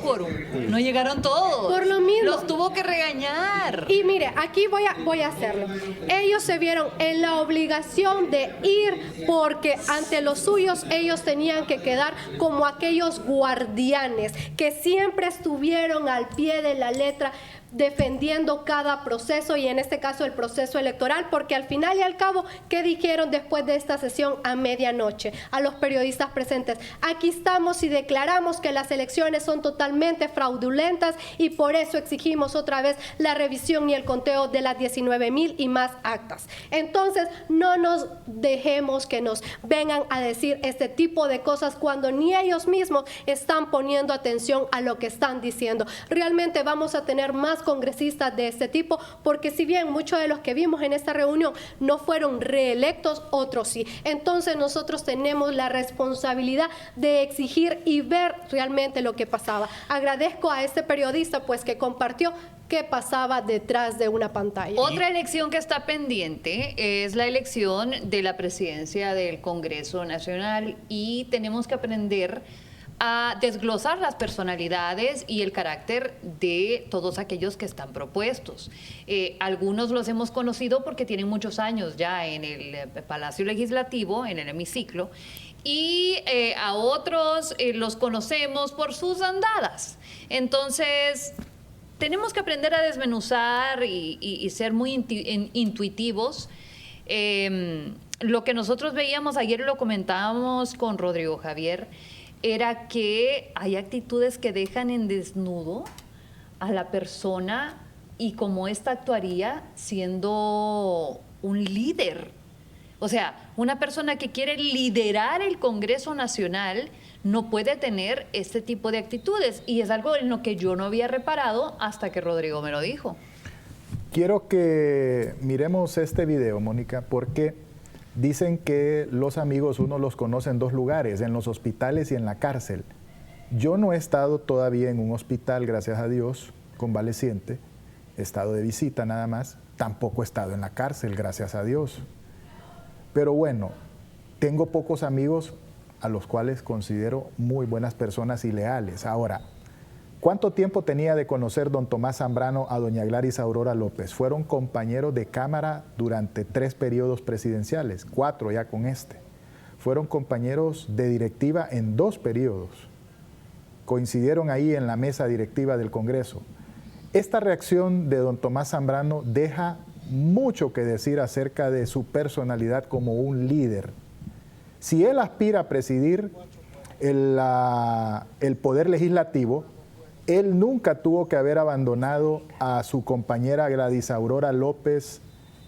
quórum? No llegaron todos. Por lo mismo. Los tuvo que regañar. Y mire, aquí voy a hacerlo. Ellos se vieron en la obligación de ir porque ante los suyos ellos tenían que quedar como aquellos guardianes que siempre estuvieron al pie de la letra defendiendo cada proceso y en este caso el proceso electoral, porque al final y al cabo, ¿qué dijeron después de esta sesión a medianoche a los periodistas presentes? Aquí estamos y declaramos que las elecciones son totalmente fraudulentas y por eso exigimos otra vez la revisión y el conteo de las 19,000 y más actas. Entonces, no nos dejemos que nos vengan a decir este tipo de cosas cuando ni ellos mismos están poniendo atención a lo que están diciendo. Realmente vamos a tener más congresistas de este tipo, porque si bien muchos de los que vimos en esta reunión no fueron reelectos, otros sí. Entonces nosotros tenemos la responsabilidad de exigir y ver realmente lo que pasaba. Agradezco a este periodista pues que compartió qué pasaba detrás de una pantalla. Otra elección que está pendiente es la elección de la presidencia del Congreso Nacional y tenemos que aprender a desglosar las personalidades y el carácter de todos aquellos que están propuestos. Algunos los hemos conocido porque tienen muchos años ya en el Palacio Legislativo, en el hemiciclo, y a otros los conocemos por sus andadas. Entonces, tenemos que aprender a desmenuzar y ser muy intuitivos. Lo que nosotros veíamos ayer, lo comentábamos con Rodrigo Javier, era que hay actitudes que dejan en desnudo a la persona y cómo ésta actuaría siendo un líder. O sea, una persona que quiere liderar el Congreso Nacional no puede tener este tipo de actitudes y es algo en lo que yo no había reparado hasta que Rodrigo me lo dijo. Quiero que miremos este video, Mónica, porque dicen que los amigos uno los conoce en dos lugares, en los hospitales y en la cárcel. Yo no he estado todavía en un hospital, gracias a Dios, convaleciente. He estado de visita nada más. Tampoco he estado en la cárcel, gracias a Dios. Pero bueno, tengo pocos amigos a los cuales considero muy buenas personas y leales. Ahora, ¿cuánto tiempo tenía de conocer don Tomás Zambrano a doña Gladys Aurora López? Fueron compañeros de Cámara durante 3 periodos presidenciales, 4 ya con este. Fueron compañeros de directiva en 2 periodos. Coincidieron ahí en la mesa directiva del Congreso. Esta reacción de don Tomás Zambrano deja mucho que decir acerca de su personalidad como un líder. Si él aspira a presidir el Poder Legislativo, él nunca tuvo que haber abandonado a su compañera Gladys Aurora López,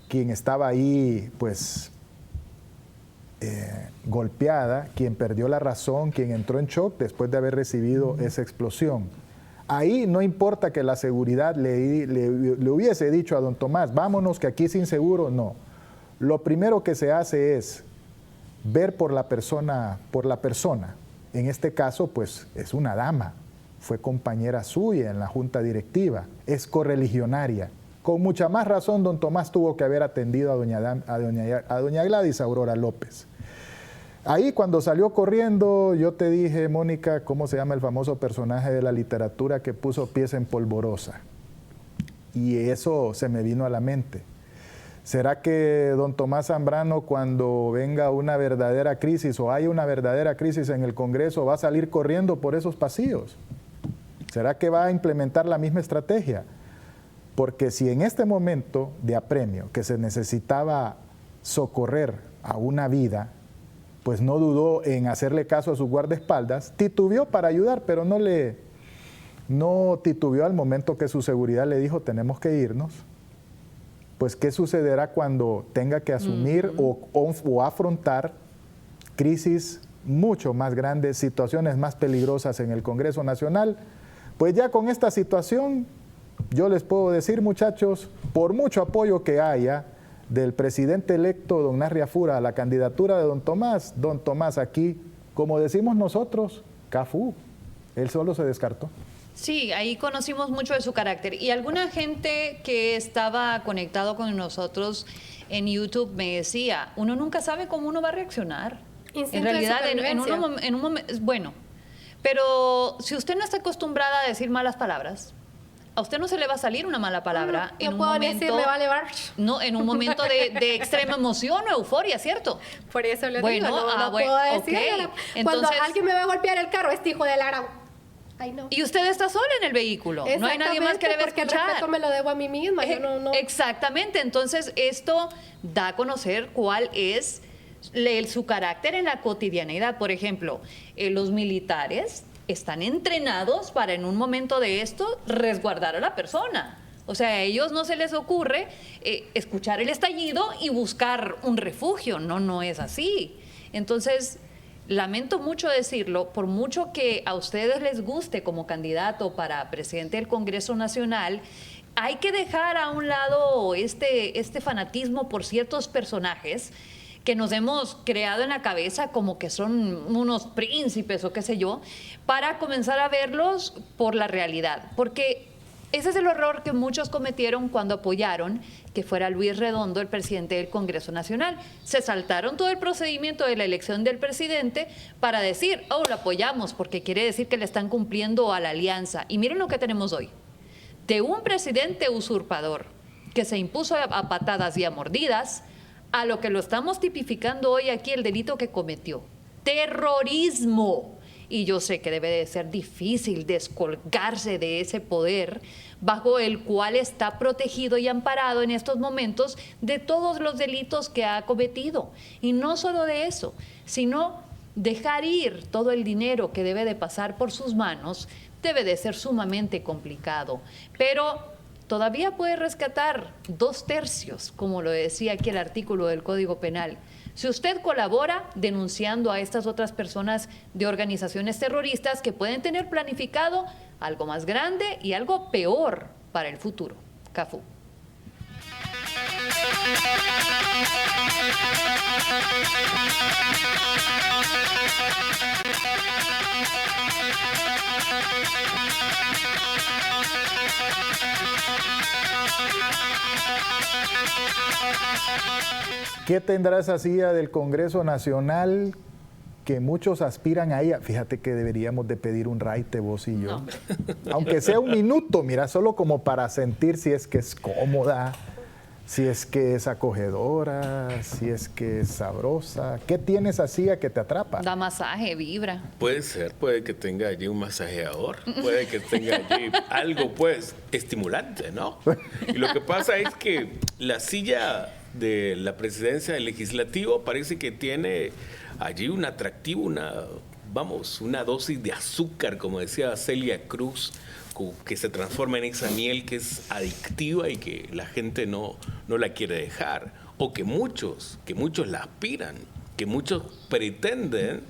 quien estaba ahí, pues, golpeada, quien perdió la razón, quien entró en shock después de haber recibido esa explosión. Ahí no importa que la seguridad le hubiese dicho a don Tomás, vámonos que aquí es inseguro, no. Lo primero que se hace es ver por la persona. En este caso, pues, es una dama. Fue compañera suya en la junta directiva, es correligionaria. Con mucha más razón, don Tomás tuvo que haber atendido a doña Gladys Aurora López. Ahí cuando salió corriendo, yo te dije, Mónica, ¿cómo se llama el famoso personaje de la literatura que puso pies en polvorosa? Y eso se me vino a la mente. ¿Será que don Tomás Zambrano, cuando venga una verdadera crisis o haya una verdadera crisis en el Congreso, va a salir corriendo por esos pasillos? ¿Será que va a implementar la misma estrategia? Porque si en este momento de apremio que se necesitaba socorrer a una vida, pues no dudó en hacerle caso a sus guardaespaldas, titubeó para ayudar, pero no titubeó al momento que su seguridad le dijo tenemos que irnos. Pues ¿qué sucederá cuando tenga que asumir o afrontar crisis mucho más grandes, situaciones más peligrosas en el Congreso Nacional. Pues ya con esta situación, yo les puedo decir, muchachos, por mucho apoyo que haya del presidente electo, don Narria Fura, a la candidatura de don Tomás aquí, como decimos nosotros, cafú, él solo se descartó. Sí, ahí conocimos mucho de su carácter. Y alguna gente que estaba conectado con nosotros en YouTube me decía, uno nunca sabe cómo uno va a reaccionar. En realidad, en un momento, bueno, pero si usted no está acostumbrada a decir malas palabras, a usted no se le va a salir una mala palabra en un momento, decir, me va a elevar. No, en un momento de extrema emoción o euforia, ¿cierto? Por eso lo Bueno, digo, no bueno, puedo decir. ok. Cuando Entonces, alguien me va a golpear el carro, este hijo de la gran. Ay, no. y usted está sola en el vehículo, no hay nadie más que le va a porque escuchar. el respeto me lo debo a mí misma, yo no. Exactamente, entonces esto da a conocer cuál es su carácter en la cotidianidad. Por ejemplo, los militares están entrenados para en un momento de esto resguardar a la persona. O sea, a ellos no se les ocurre escuchar el estallido y buscar un refugio. No es así. Entonces, lamento mucho decirlo, por mucho que a ustedes les guste como candidato para presidente del Congreso Nacional, hay que dejar a un lado este fanatismo por ciertos personajes que nos hemos creado en la cabeza como que son unos príncipes o qué sé yo, para comenzar a verlos por la realidad. Porque ese es el error que muchos cometieron cuando apoyaron que fuera Luis Redondo el presidente del Congreso Nacional. Se saltaron todo el procedimiento de la elección del presidente para decir, oh, lo apoyamos, porque quiere decir que le están cumpliendo a la alianza. Y miren lo que tenemos hoy. De un presidente usurpador que se impuso a patadas y a mordidas, a lo que lo estamos tipificando hoy aquí, el delito que cometió. Terrorismo. Y yo sé que debe de ser difícil descolgarse de ese poder bajo el cual está protegido y amparado en estos momentos de todos los delitos que ha cometido. Y no solo de eso, sino dejar ir todo el dinero que debe de pasar por sus manos debe de ser sumamente complicado. Pero todavía puede rescatar 2/3, como lo decía aquí el artículo del Código Penal. Si usted colabora denunciando a estas otras personas de organizaciones terroristas que pueden tener planificado algo más grande y algo peor para el futuro. Cafú. ¿Qué tendrá esa silla del Congreso Nacional que muchos aspiran a ella? Fíjate que deberíamos de pedir un raite vos y yo. No. Aunque sea un minuto, mira, solo como para sentir si es que es cómoda, si es que es acogedora, si es que es sabrosa. ¿Qué tiene esa silla que te atrapa? Da masaje, vibra. Puede ser, puede que tenga allí un masajeador, puede que tenga allí algo, pues, estimulante, ¿no? Y lo que pasa es que la silla de la presidencia del legislativo parece que tiene allí un atractivo, una dosis de azúcar, como decía Celia Cruz, que se transforma en esa miel que es adictiva y que la gente no la quiere dejar, o que muchos la aspiran, que muchos pretenden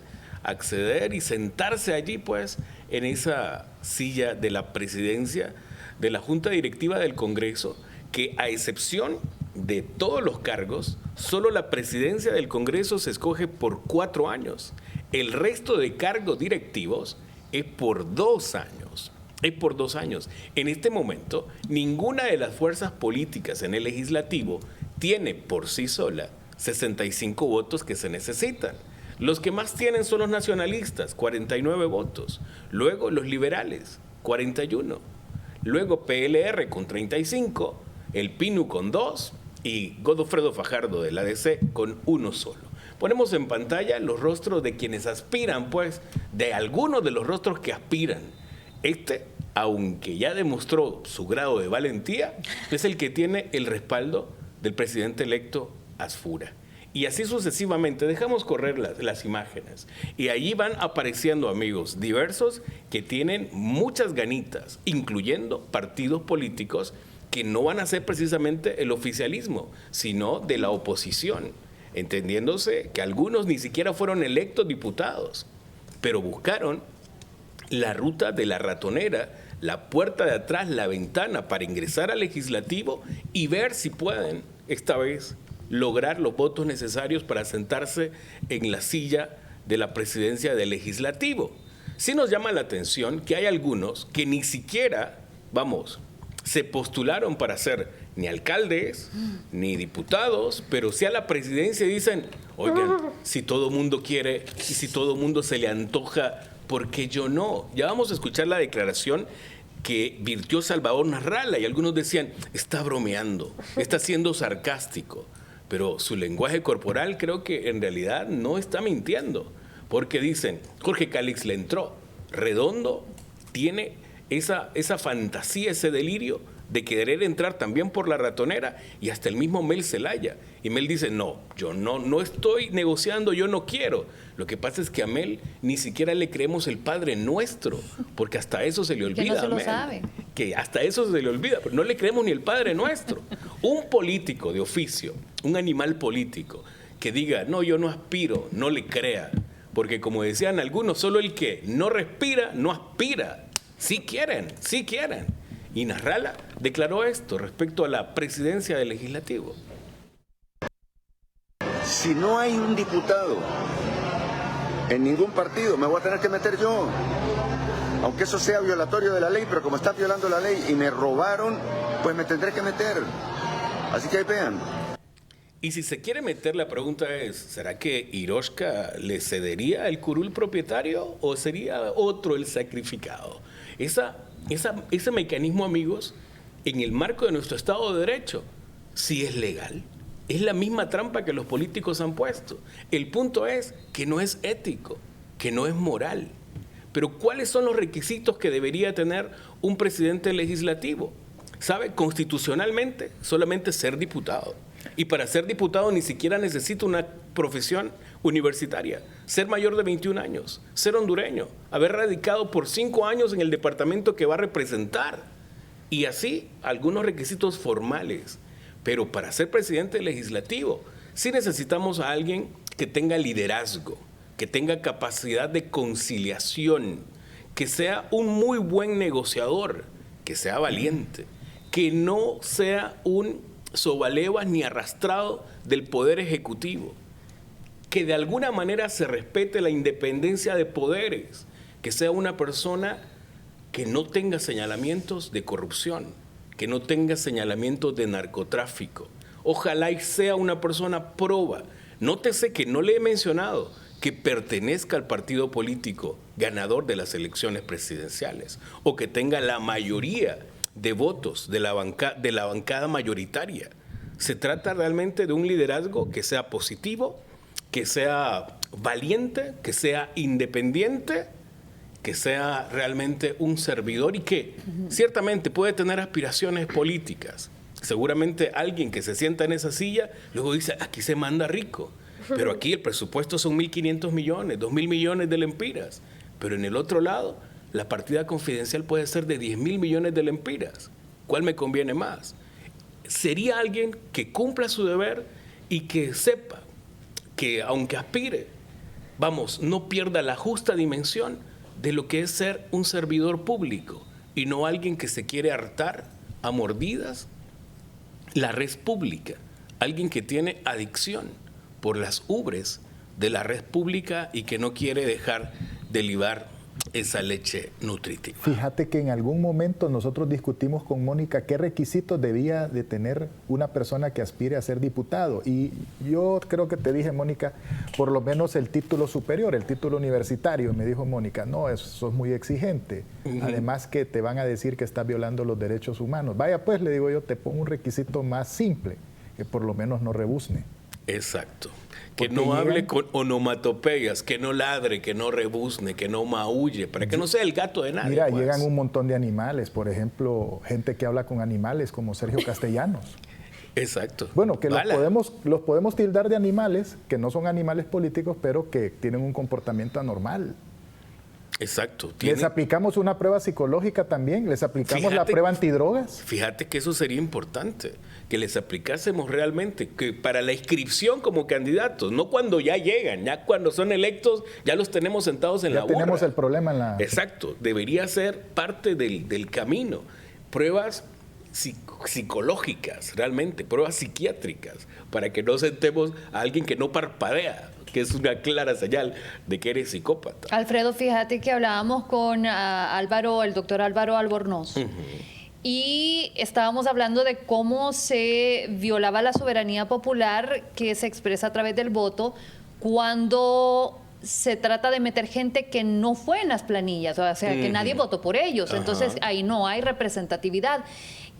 acceder y sentarse allí, pues, en esa silla de la presidencia de la Junta Directiva del Congreso, que a excepción de todos los cargos, solo la presidencia del Congreso se escoge por 4 años. El resto de cargos directivos es por 2 años. Es por 2 años. En este momento, ninguna de las fuerzas políticas en el legislativo tiene por sí sola 65 votos que se necesitan. Los que más tienen son los nacionalistas, 49 votos. Luego los liberales, 41. Luego PLR con 35, el PINU con 2 y Godofredo Fajardo del ADC con 1 solo. Ponemos en pantalla los rostros de quienes aspiran, pues, de algunos de los rostros que aspiran. Aunque ya demostró su grado de valentía, es el que tiene el respaldo del presidente electo Asfura. Y así sucesivamente, dejamos correr las imágenes. Y allí van apareciendo amigos diversos que tienen muchas ganitas, incluyendo partidos políticos que no van a ser precisamente el oficialismo, sino de la oposición. entendiéndose que algunos ni siquiera fueron electos diputados, pero buscaron la ruta de la ratonera, la puerta de atrás, la ventana para ingresar al legislativo y ver si pueden, esta vez, lograr los votos necesarios para sentarse en la silla de la presidencia del legislativo. Sí nos llama la atención que hay algunos que ni siquiera, se postularon para ser ni alcaldes, ni diputados, pero sí a la presidencia dicen, oigan, si todo mundo quiere y si todo mundo se le antoja, ¿por qué yo no? Ya vamos a escuchar la declaración que virtió Salvador Narrala y algunos decían, está bromeando, está siendo sarcástico, pero su lenguaje corporal creo que en realidad no está mintiendo, porque dicen, Jorge Calix le entró, Redondo tiene esa fantasía, ese delirio de querer entrar también por la ratonera y hasta el mismo Mel Zelaya. Y Mel dice, no, yo no estoy negociando, yo no quiero. Lo que pasa es que a Mel ni siquiera le creemos el Padre Nuestro, porque hasta eso se le olvida. Que no se lo Mel, sabe. que hasta eso se le olvida, pero no le creemos ni el Padre Nuestro. Un político de oficio, un animal político, que diga, no, yo no aspiro, no le crea. Porque como decían algunos, solo el que no respira, no aspira. Sí quieren, sí quieren. Y Narrala declaró esto respecto a la presidencia del legislativo. Si no hay un diputado en ningún partido, me voy a tener que meter yo. Aunque eso sea violatorio de la ley, pero como está violando la ley y me robaron, pues me tendré que meter. Así que ahí vean. Y si se quiere meter, la pregunta es, ¿será que Hiroshka le cedería el curul propietario o sería otro el sacrificado? Ese mecanismo, amigos, en el marco de nuestro Estado de Derecho, sí es legal. Es la misma trampa que los políticos han puesto. El punto es que no es ético, que no es moral. Pero ¿cuáles son los requisitos que debería tener un presidente legislativo? ¿Sabe? Constitucionalmente, solamente ser diputado. Y para ser diputado ni siquiera necesita una profesión universitaria. Ser mayor de 21 años, ser hondureño, haber radicado por 5 años en el departamento que va a representar. Y así, algunos requisitos formales. Pero para ser presidente legislativo, sí necesitamos a alguien que tenga liderazgo, que tenga capacidad de conciliación, que sea un muy buen negociador, que sea valiente, que no sea un sobalevas ni arrastrado del poder ejecutivo, que de alguna manera se respete la independencia de poderes, que sea una persona que no tenga señalamientos de corrupción, que no tenga señalamientos de narcotráfico. Ojalá y sea una persona proba. Nótese que no le he mencionado que pertenezca al partido político ganador de las elecciones presidenciales o que tenga la mayoría de votos de la bancada mayoritaria. Se trata realmente de un liderazgo que sea positivo, que sea valiente, que sea independiente, que sea realmente un servidor y que ciertamente puede tener aspiraciones políticas. Seguramente alguien que se sienta en esa silla luego dice, aquí se manda rico, pero aquí el presupuesto son 1.500 millones, 2.000 millones de lempiras, pero en el otro lado la partida confidencial puede ser de 10.000 millones de lempiras. ¿Cuál me conviene más? Sería alguien que cumpla su deber y que sepa que aunque aspire, no pierda la justa dimensión de lo que es ser un servidor público y no alguien que se quiere hartar a mordidas la red pública, alguien que tiene adicción por las ubres de la red pública y que no quiere dejar de libar esa leche nutritiva. Fíjate que en algún momento nosotros discutimos con Mónica qué requisitos debía de tener una persona que aspire a ser diputado. Y yo creo que te dije, Mónica, por lo menos el título superior, el título universitario. Me dijo Mónica, no, eso es muy exigente. Además que te van a decir que estás violando los derechos humanos. Vaya pues, le digo yo, te pongo un requisito más simple, que por lo menos no rebuzne. Exacto. Que no hable con onomatopeyas, que no ladre, que no rebuzne, que no maulle, para que no sea el gato de nadie. Mira, pues. Llegan un montón de animales, por ejemplo, gente que habla con animales como Sergio Castellanos. Exacto. Bueno, que los podemos tildar de animales, que no son animales políticos, pero que tienen un comportamiento anormal. Exacto. ¿Les aplicamos una prueba psicológica también? ¿Les aplicamos la prueba antidrogas? Fíjate que eso sería importante, que les aplicásemos realmente, que para la inscripción como candidatos, no cuando ya llegan, ya cuando son electos, ya los tenemos sentados en la borra. Ya tenemos el problema en la... Exacto, debería ser parte del camino. Pruebas psicológicas, realmente, pruebas psiquiátricas, para que no sentemos a alguien que no parpadea, que es una clara señal de que eres psicópata. Alfredo, fíjate que hablábamos con el doctor Álvaro Albornoz, y estábamos hablando de cómo se violaba la soberanía popular que se expresa a través del voto cuando se trata de meter gente que no fue en las planillas, o sea, que nadie votó por ellos. Entonces, ahí no hay representatividad.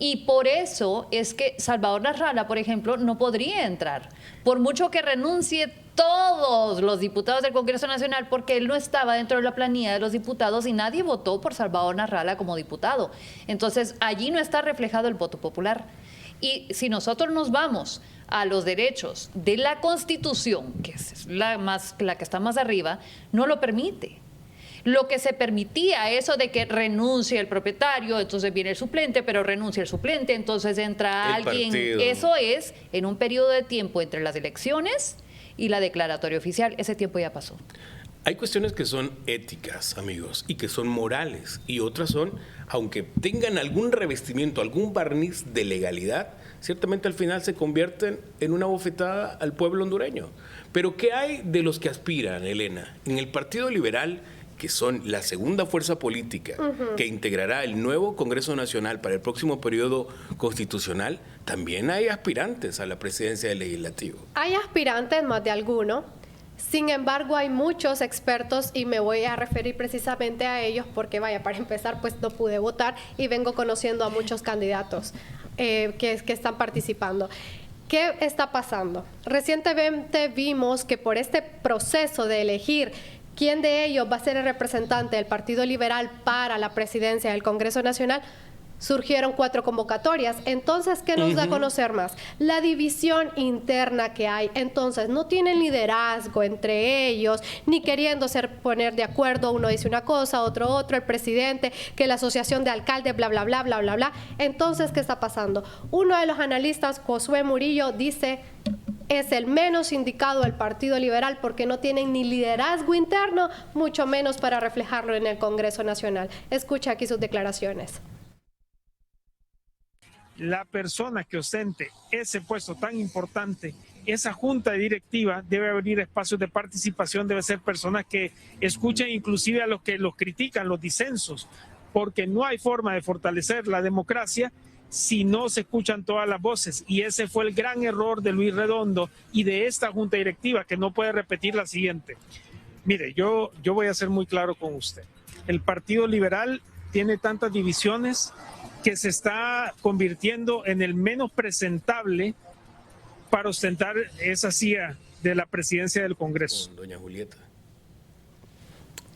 Y por eso es que Salvador Narrala, por ejemplo, no podría entrar. Por mucho que renuncie todos los diputados del Congreso Nacional, porque él no estaba dentro de la planilla de los diputados y nadie votó por Salvador Narrala como diputado. Entonces, allí no está reflejado el voto popular. Y si nosotros nos vamos a los derechos de la Constitución, que es la que está más arriba, no lo permite. Lo que se permitía, eso de que renuncie el propietario, entonces viene el suplente, pero renuncia el suplente, entonces entra alguien. Partido. Eso es en un periodo de tiempo entre las elecciones y la declaratoria oficial. Ese tiempo ya pasó. Hay cuestiones que son éticas, amigos, y que son morales, y otras son, aunque tengan algún revestimiento, algún barniz de legalidad, ciertamente al final se convierten en una bofetada al pueblo hondureño. Pero ¿qué hay de los que aspiran, Elena? En el Partido Liberal, que son la segunda fuerza política que integrará el nuevo Congreso Nacional para el próximo periodo constitucional, también hay aspirantes a la presidencia del Legislativo. Hay aspirantes, más de alguno. Sin embargo, hay muchos expertos y me voy a referir precisamente a ellos porque, vaya, para empezar, pues no pude votar y vengo conociendo a muchos candidatos que están participando. ¿Qué está pasando? Recientemente vimos que por este proceso de elegir quién de ellos va a ser el representante del Partido Liberal para la presidencia del Congreso Nacional, surgieron 4 convocatorias. Entonces, ¿qué nos da a conocer más? La división interna que hay. Entonces, no tienen liderazgo entre ellos, ni queriéndose poner de acuerdo. Uno dice una cosa, otro, el presidente, que la asociación de alcaldes, bla, bla, bla, bla, bla, bla. Entonces, ¿qué está pasando? Uno de los analistas, Josué Murillo, dice: es el menos indicado del Partido Liberal porque no tienen ni liderazgo interno, mucho menos para reflejarlo en el Congreso Nacional. Escucha aquí sus declaraciones. La persona que ostente ese puesto tan importante, esa junta directiva, debe abrir espacios de participación, debe ser personas que escuchen inclusive a los que los critican, los disensos, porque no hay forma de fortalecer la democracia si no se escuchan todas las voces. Y ese fue el gran error de Luis Redondo y de esta junta directiva, que no puede repetir la siguiente. Mire, yo voy a ser muy claro con usted. El Partido Liberal tiene tantas divisiones que se está convirtiendo en el menos presentable para ostentar esa silla de la presidencia del Congreso. Con doña Julieta.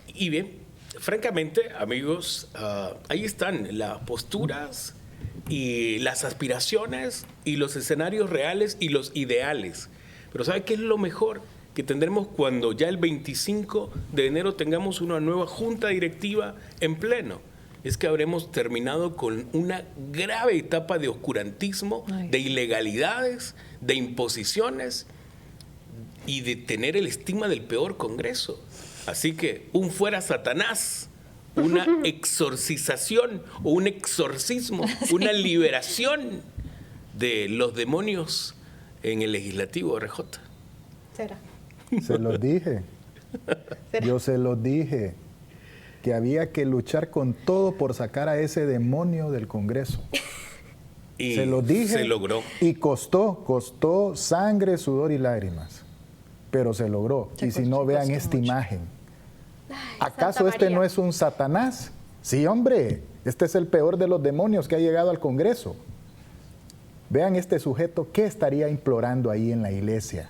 Y bien, francamente, amigos, ahí están las posturas y las aspiraciones y los escenarios reales y los ideales. Pero ¿sabe qué es lo mejor que tendremos cuando ya el 25 de enero tengamos una nueva junta directiva en pleno? Es que habremos terminado con una grave etapa de oscurantismo, de ilegalidades, de imposiciones y de tener el estigma del peor Congreso. Así que un fuera Satanás, una exorcización o un exorcismo, una liberación de los demonios en el legislativo, RJ. ¿Será? Se los dije. Yo se los dije. Que había que luchar con todo por sacar a ese demonio del Congreso. Y se lo dije. Se logró. Y costó sangre, sudor y lágrimas. Pero se logró. Y si no, vean esta imagen. ¿Acaso este no es un Satanás? Sí, hombre. Este es el peor de los demonios que ha llegado al Congreso. Vean este sujeto, ¿qué estaría implorando ahí en la iglesia?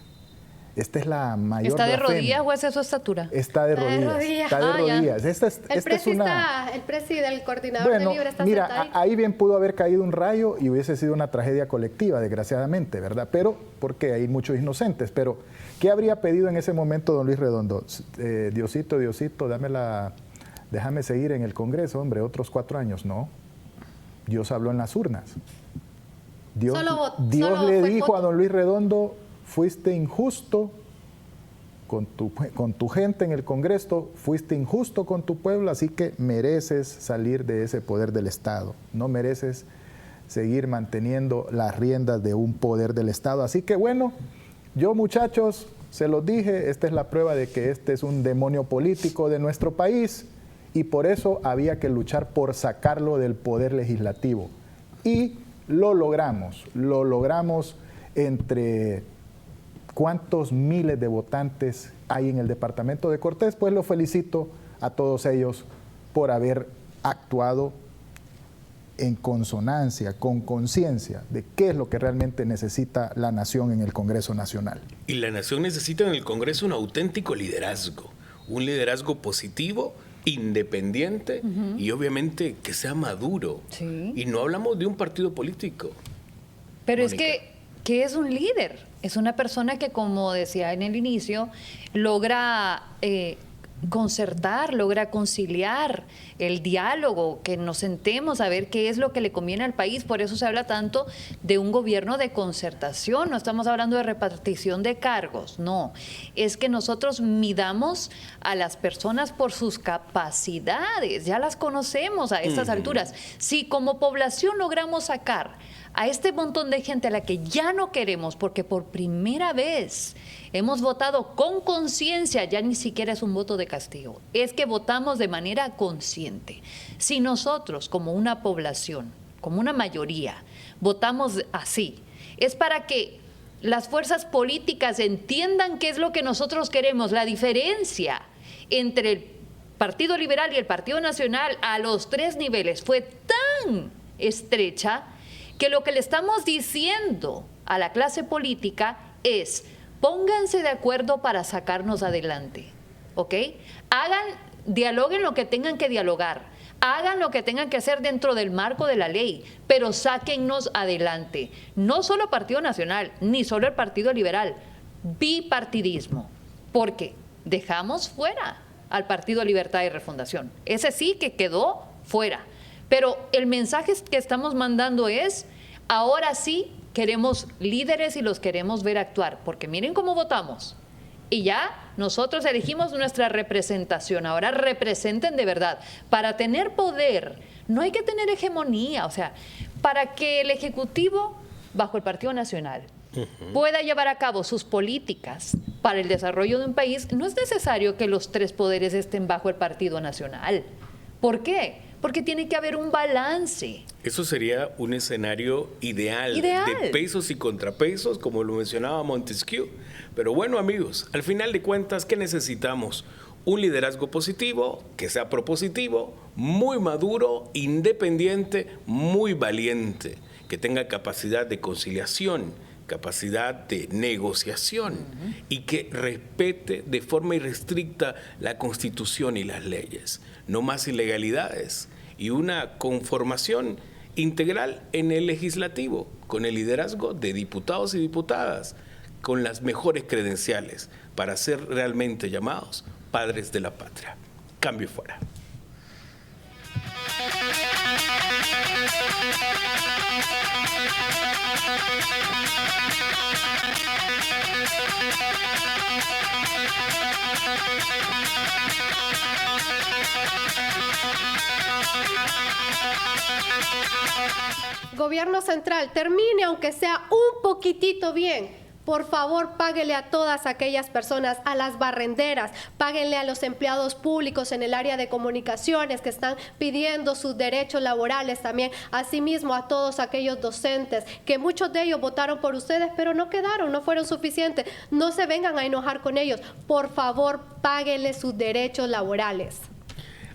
Esta es la mayor ¿Está de blasfemia. rodillas o es eso estatura? Está de rodillas. Está de rodillas. El presidente del coordinador de Libre está mira, sentadito. ahí bien pudo haber caído un rayo y hubiese sido una tragedia colectiva, desgraciadamente, ¿verdad? Pero, porque hay muchos inocentes. Pero, ¿qué habría pedido en ese momento don Luis Redondo? Diosito, dame la déjame seguir en el Congreso, hombre, otros 4 años. No, Dios habló en las urnas. Dios le dijo a don Luis Redondo, fuiste injusto con tu gente en el Congreso, fuiste injusto con tu pueblo, así que mereces salir de ese poder del Estado. No mereces seguir manteniendo las riendas de un poder del Estado. Así que bueno, yo muchachos, se los dije, esta es la prueba de que este es un demonio político de nuestro país y por eso había que luchar por sacarlo del poder legislativo. Y lo logramos entre cuántos miles de votantes hay en el departamento de Cortés. Pues los felicito a todos ellos por haber actuado en consonancia, con conciencia de qué es lo que realmente necesita la nación en el Congreso Nacional. Y la nación necesita en el Congreso un auténtico liderazgo, un liderazgo positivo, independiente y obviamente que sea maduro. Sí. Y no hablamos de un partido político. Pero Mónica. es que, ¿qué es un líder? Es una persona que, como decía en el inicio, logra concertar, logra conciliar el diálogo, que nos sentemos a ver qué es lo que le conviene al país. Por eso se habla tanto de un gobierno de concertación. No estamos hablando de repartición de cargos, no. Es que nosotros midamos a las personas por sus capacidades. Ya las conocemos a estas alturas. Si como población logramos sacar a este montón de gente a la que ya no queremos, porque por primera vez hemos votado con conciencia, ya ni siquiera es un voto de castigo, es que votamos de manera consciente. Si nosotros, como una población, como una mayoría, votamos así, es para que las fuerzas políticas entiendan qué es lo que nosotros queremos. La diferencia entre el Partido Liberal y el Partido Nacional a los 3 niveles fue tan estrecha que lo que le estamos diciendo a la clase política es: pónganse de acuerdo para sacarnos adelante, ¿ok? Dialoguen lo que tengan que dialogar, hagan lo que tengan que hacer dentro del marco de la ley, pero sáquennos adelante. No solo Partido Nacional, ni solo el Partido Liberal, bipartidismo, porque dejamos fuera al Partido Libertad y Refundación. Ese sí que quedó fuera. Pero el mensaje que estamos mandando es: ahora sí queremos líderes y los queremos ver actuar, porque miren cómo votamos. Y ya nosotros elegimos nuestra representación. Ahora representen de verdad. Para tener poder no hay que tener hegemonía. O sea, para que el Ejecutivo, bajo el Partido Nacional, pueda llevar a cabo sus políticas para el desarrollo de un país, no es necesario que los 3 poderes estén bajo el Partido Nacional. ¿Por qué? Porque tiene que haber un balance. Eso sería un escenario ideal de pesos y contrapesos, como lo mencionaba Montesquieu. Pero bueno, amigos, al final de cuentas, ¿qué necesitamos? Un liderazgo positivo, que sea propositivo, muy maduro, independiente, muy valiente, que tenga capacidad de conciliación, capacidad de negociación y que respete de forma irrestricta la Constitución y las leyes. No más ilegalidades y una conformación integral en el legislativo, con el liderazgo de diputados y diputadas, con las mejores credenciales para ser realmente llamados padres de la patria. Cambio fuera. Gobierno central, termine aunque sea un poquitito bien. Por favor, páguele a todas aquellas personas, a las barrenderas, páguenle a los empleados públicos en el área de comunicaciones que están pidiendo sus derechos laborales también. Asimismo, a todos aquellos docentes, que muchos de ellos votaron por ustedes, pero no quedaron, no fueron suficientes. No se vengan a enojar con ellos. Por favor, páguenle sus derechos laborales.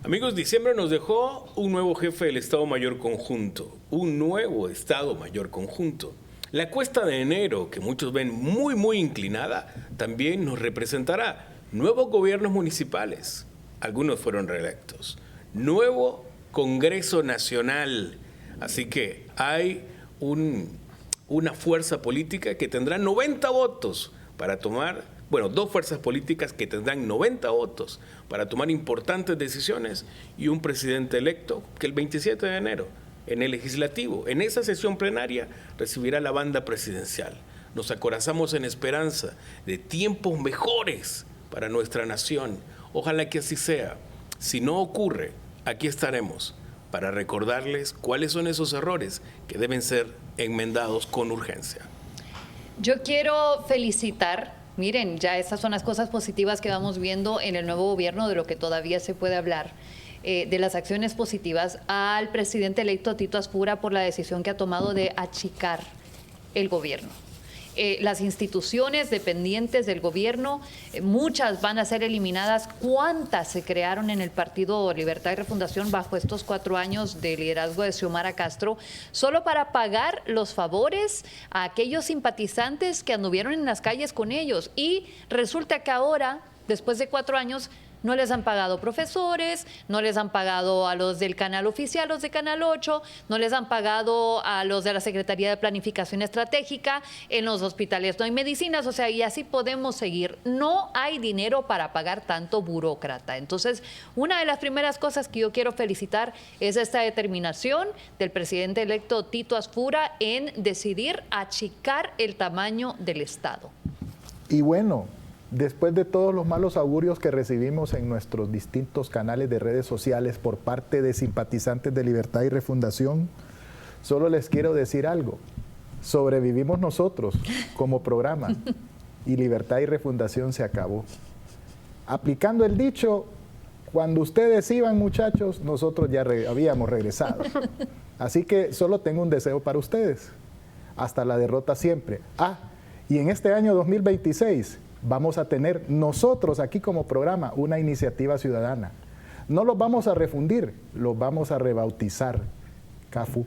Amigos, diciembre nos dejó un nuevo jefe del Estado Mayor Conjunto, un nuevo Estado Mayor Conjunto. La cuesta de enero, que muchos ven muy inclinada, también nos representará nuevos gobiernos municipales, algunos fueron reelectos, nuevo Congreso Nacional, así que hay una fuerza política que tendrá 90 votos para tomar bueno, 2 fuerzas políticas que tendrán 90 votos para tomar importantes decisiones y un presidente electo que el 27 de enero, en el legislativo, en esa sesión plenaria, recibirá la banda presidencial. Nos acorazamos en esperanza de tiempos mejores para nuestra nación. Ojalá que así sea. Si no ocurre, aquí estaremos para recordarles cuáles son esos errores que deben ser enmendados con urgencia. Yo quiero felicitar, miren, ya estas son las cosas positivas que vamos viendo en el nuevo gobierno, de lo que todavía se puede hablar, de las acciones positivas, al presidente electo Tito Aspura por la decisión que ha tomado de achicar el gobierno. Las instituciones dependientes del gobierno, muchas van a ser eliminadas. ¿Cuántas se crearon en el Partido Libertad y Refundación bajo estos 4 años de liderazgo de Xiomara Castro, solo para pagar los favores a aquellos simpatizantes que anduvieron en las calles con ellos? Y resulta que ahora, después de 4 años, no les han pagado profesores, no les han pagado a los del canal oficial, los de Canal 8, no les han pagado a los de la Secretaría de Planificación Estratégica, en los hospitales no hay medicinas, o sea, y así podemos seguir. No hay dinero para pagar tanto burócrata. Entonces, una de las primeras cosas que yo quiero felicitar es esta determinación del presidente electo Tito Aspura en decidir achicar el tamaño del Estado. Y bueno, después de todos los malos augurios que recibimos en nuestros distintos canales de redes sociales por parte de simpatizantes de Libertad y Refundación, solo les quiero decir algo. Sobrevivimos nosotros como programa y Libertad y Refundación se acabó. Aplicando el dicho, cuando ustedes iban, muchachos, nosotros ya habíamos regresado. Así que solo tengo un deseo para ustedes. Hasta la derrota siempre. Y en este año 2026... vamos a tener nosotros aquí como programa una iniciativa ciudadana. No los vamos a refundir, los vamos a rebautizar. CAFU.